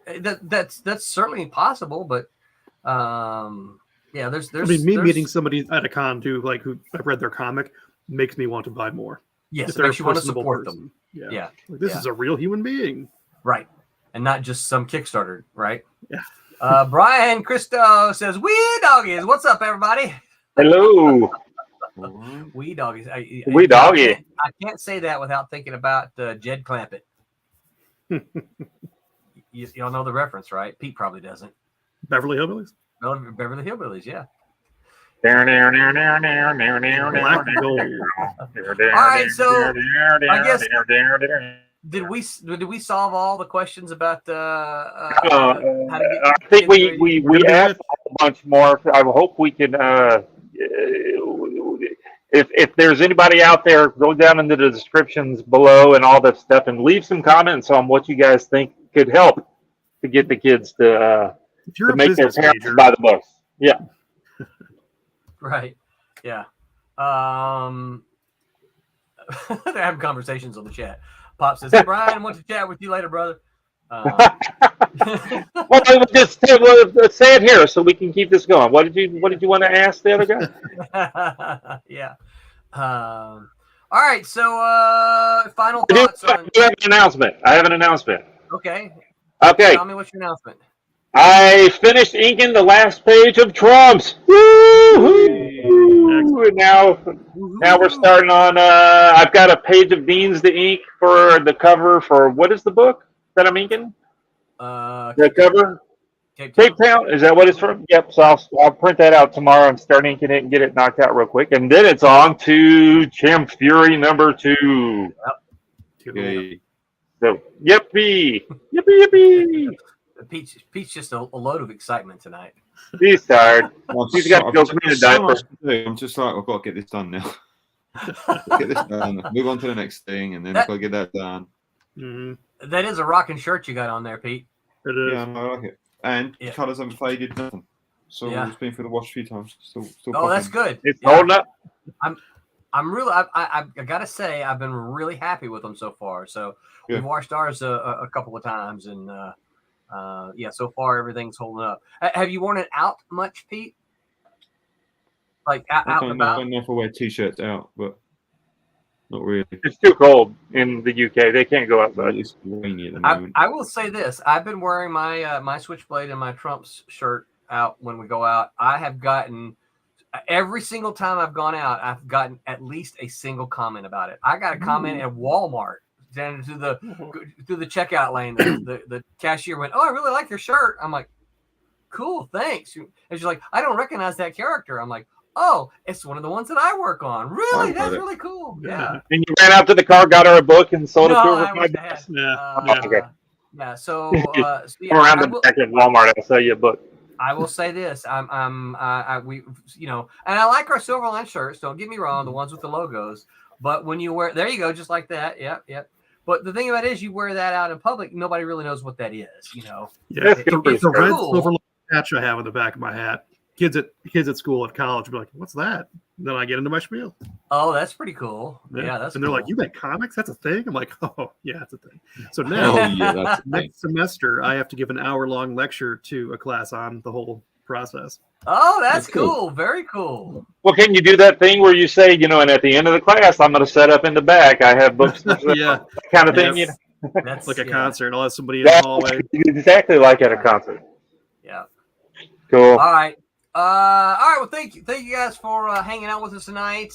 that's certainly possible. But yeah, there's. I mean, meeting somebody at a con who I read their comic makes me want to buy more. Yes, it makes you want to support them. Yeah. Like, this is a real human being, right? And not just some Kickstarter, right? Yeah. Brian Christo says, "We doggies, what's up, everybody?" Hello. We doggies. We doggy. I can't say that without thinking about Jed Clampett. Y'all know the reference, right? Pete probably doesn't. Beverly Hillbillies. Beverly Hillbillies, yeah. Black and gold. All right, so I guess did we solve all the questions about how to get? I think we asked a bunch more. I hope we can. If there's anybody out there, go down into the descriptions below and all that stuff, and leave some comments on what you guys think could help to get the kids to make their parents buy the books. Yeah. Right. Yeah. They're having conversations on the chat. Pop says, "Hey, Brian, want to chat with you later, brother." Well, just say it here so we can keep this going. What did you want to ask the other guy? Yeah. All right. So, final thoughts on. You have an announcement. I have an announcement. Okay. Okay. Tell me what's your announcement. I finished inking the last page of Trumps. Woo-hoo! Now we're starting on. I've got a page of Dean's to ink for the cover for what is the book that I'm inking? The cover. Cape Town, is that what it's from? Yep. So I'll print that out tomorrow and start inking it and get it knocked out real quick, and then it's on to Champ Fury #2. Yep. Yay. So yippee, yippee. Pete's just a load of excitement tonight. He's tired. He's got to go clean a diaper. I'm just like, I've got to get this done now. Get this done. Move on to the next thing, and then I've got to get that done. Mm-hmm. That is a rocking shirt you got on there, Pete. It is. Yeah, I like it. And colours haven't faded, nothing. So it's been through the wash a few times. Still popping. That's good. It's holding up. I'm really. I gotta say, I've been really happy with them so far. So we've washed ours a couple of times, and so far everything's holding up. Have you worn it out much, Pete? Like out and about? I don't know if I wear t-shirts out, but not really. It's too cold in the UK. They can't go outside. It's rainy at the moment. I will say this: I've been wearing my my Switchblade and my Trumps shirt out when we go out. I have gotten every single time I've gone out, I've gotten at least a single comment about it. I got a comment at Walmart. Then through the checkout lane, the cashier went, "Oh, I really like your shirt." I'm like, "Cool, thanks." And she's like, "I don't recognize that character." I'm like, "Oh, it's one of the ones that I work on." Really? That's really cool. Yeah. And you ran out to the car, got her a book, and sold it to her for $5. Okay. Yeah. So, around the back at Walmart, I'll sell you a book. I will say this: and I like our Silverline shirts. Don't get me wrong, the ones with the logos. But when you wear, there you go, just like that. Yep. But the thing about it is, you wear that out in public, nobody really knows what that is. Yeah, it's a red Silverline patch I have on the back of my hat. Kids at school at college will be like, "What's that?" And then I get into my spiel. Oh, that's pretty cool. Yeah, and they're like, "You make comics? That's a thing?" I'm like, "Oh, yeah, that's a thing." So now, next semester, I have to give an hour-long lecture to a class on the whole process. Oh, that's cool. Very cool. Well, can you do that thing where you say, and at the end of the class, I'm going to set up in the back. I have books, that kind of thing. That's like a concert. I'll have somebody in the hallway. Exactly like at a concert. Yeah. Cool. All right. Well, thank you guys for hanging out with us tonight.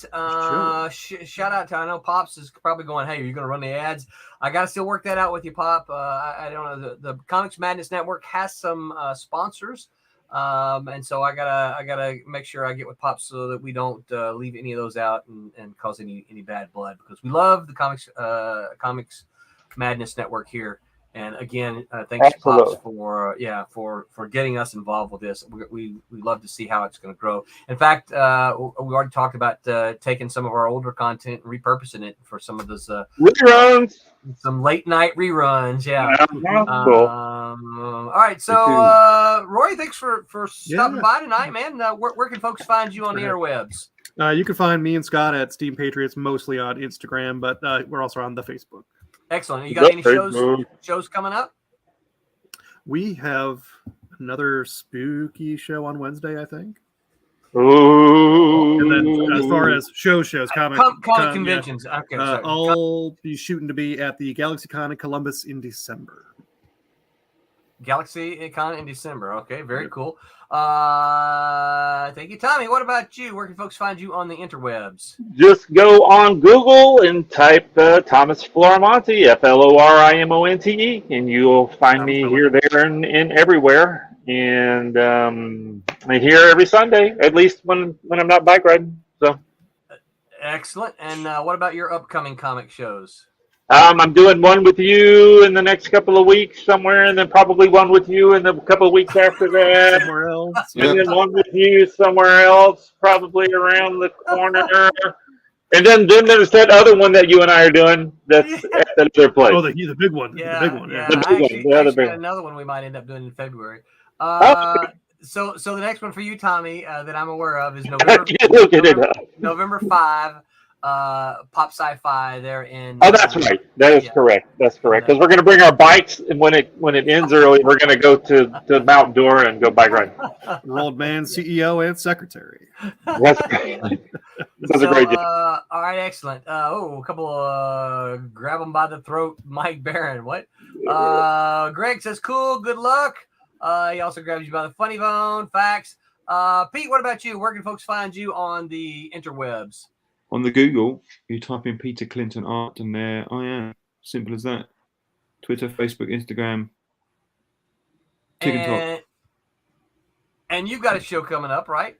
Shout out to, I know Pops is probably going, "Hey, are you going to run the ads?" I got to still work that out with you, Pop. I don't know. The Comics Madness Network has some sponsors. And so I gotta make sure I get with Pops so that we don't leave any of those out and cause any bad blood, because we love the Comics Madness Network here. And again, thanks Pops for getting us involved with this. We love to see how it's going to grow. In fact, we already talked about taking some of our older content and repurposing it for some of those reruns, some late night reruns. Yeah. Cool. All right. So, Roy, thanks for stopping by tonight, man. Where can folks find you on the interwebs? You can find me and Scott at Steam Patriots, mostly on Instagram, but we're also on the Facebook. Excellent. You got any shows coming up? We have another spooky show on Wednesday, I think. Ooh. And then as far as shows, comic conventions. Yeah. Okay, I'll be shooting to be at the GalaxyCon in Columbus in December. GalaxyCon in December. Okay, very cool. Thank you, Tommy. What about you? Where can folks find you on the interwebs? Just go on Google and type Thomas Florimonte, Florimonte, and you'll find me here, there, and everywhere. And I'm here every Sunday, at least when I'm not bike riding. So excellent. And what about your upcoming comic shows? I'm doing one with you in the next couple of weeks somewhere, and then probably one with you in the couple of weeks after that. Somewhere else. And then one with you somewhere else, probably around the corner. And then there's that other one that you and I are doing that's at that other place. Oh, the big one. Yeah, the big one. Yeah. The big one. Actually, another one we might end up doing in February. So the next one for you, Tommy, that I'm aware of is November 5. Pop Sci-Fi there in. Oh, that's right. That is correct. That's correct. Because we're going to bring our bikes, and when it ends early, we're going to go to Mount Dora and go bike riding. Old man, CEO, and secretary. That's great. That's a great job. All right, excellent. A couple grab them by the throat. Mike Barron. What? Greg says, "Cool. Good luck." He also grabs you by the funny bone. Facts. Pete, what about you? Where can folks find you on the interwebs? On the Google, you type in Peter Clinton Art, and there I am. Simple as that. Twitter, Facebook, Instagram, TikTok. And you've got a show coming up, right?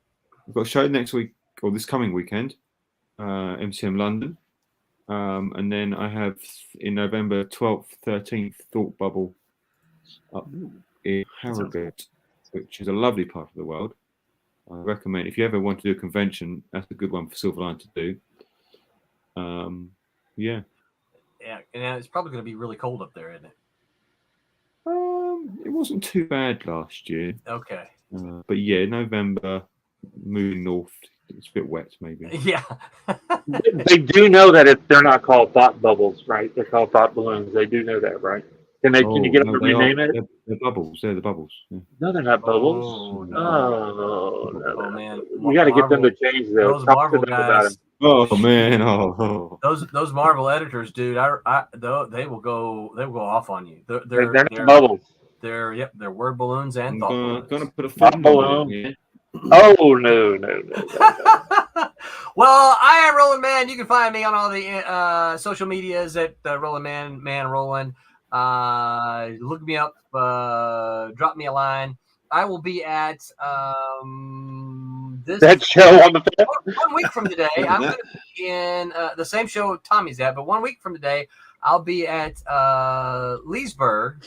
We've got a show next week, or this coming weekend, MCM London. And then I have in November 12th, 13th, Thought Bubble up in Harrogate, which is a lovely part of the world. I recommend, if you ever want to do a convention, that's a good one for Silverline to do. Yeah, and it's probably going to be really cold up there, isn't it? It wasn't too bad last year. Okay. But yeah, November, moving north, it's a bit wet, maybe. Yeah. They do know that they're not called thought bubbles, right? They're called thought balloons. They do know that, right? Can you get them to rename it? They're bubbles. They're the bubbles. Yeah. No, they're not bubbles. Oh, no. Man. We got to get them to change those. Those Marvel guys. Oh man! Oh. Those Marvel editors, dude. They will go off on you. They're not bubbles. They're word balloons and thought balloons. Gonna put a thought balloon. Yeah. Oh no. Well, I am Roland Man. You can find me on all the social medias at Roland Man Roland. Look me up. Drop me a line. I will be at that show on the 1 week from today. I'm going to be in the same show Tommy's at, but 1 week from today, I'll be at Leesburg.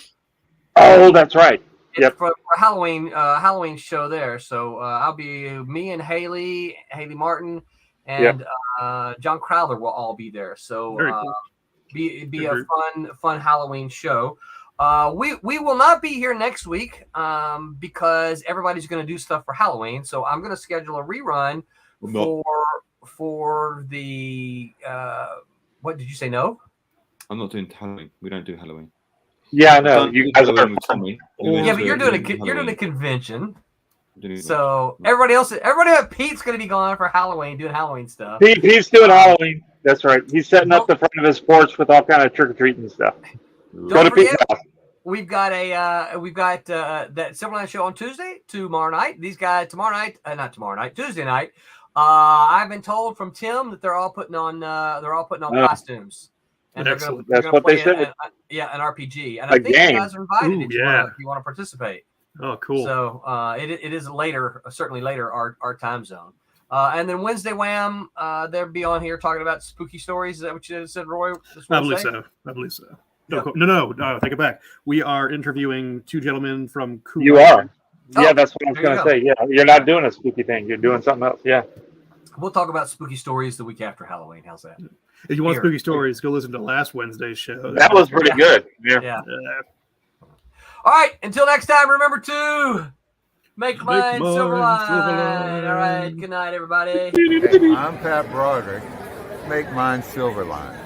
Oh, that's right. Yep. For a Halloween show there. So I'll be me and Haley Martin and John Crowther will all be there. So cool. be a fun Halloween show. We will not be here next week because everybody's going to do stuff for Halloween. So I'm going to schedule a rerun for the what did you say? No, I'm not doing Halloween. We don't do Halloween. Yeah, I know. You guys are Tommy. Yeah, but you're doing a convention. So everybody at Pete's going to be gone for Halloween, doing Halloween stuff. Pete's doing Halloween. That's right. He's setting up the front of his porch with all kind of trick or treating stuff. Don't forget, we've got that Silverline show on Tuesday, tomorrow night. These guys Tuesday night. I've been told from Tim that they're all putting on costumes. And that's what they said. An RPG. And I think you guys are invited if you want to participate. Oh, cool. So it is certainly later our time zone. And then Wednesday Wham, they'll be on here talking about spooky stories. Is that what you said, Roy? I believe so. No, take it back. We are interviewing two gentlemen from Cool. You are. Yeah, that's what I was going to say. Yeah, you're not doing a spooky thing. You're doing something else. Yeah. We'll talk about spooky stories the week after Halloween. How's that? If you want spooky stories, go listen to last Wednesday's show. That was pretty good. Yeah. All right. Until next time, remember to make mine Silverline. All right. Good night, everybody. Hey, I'm Pat Broderick. Make mine Silverline.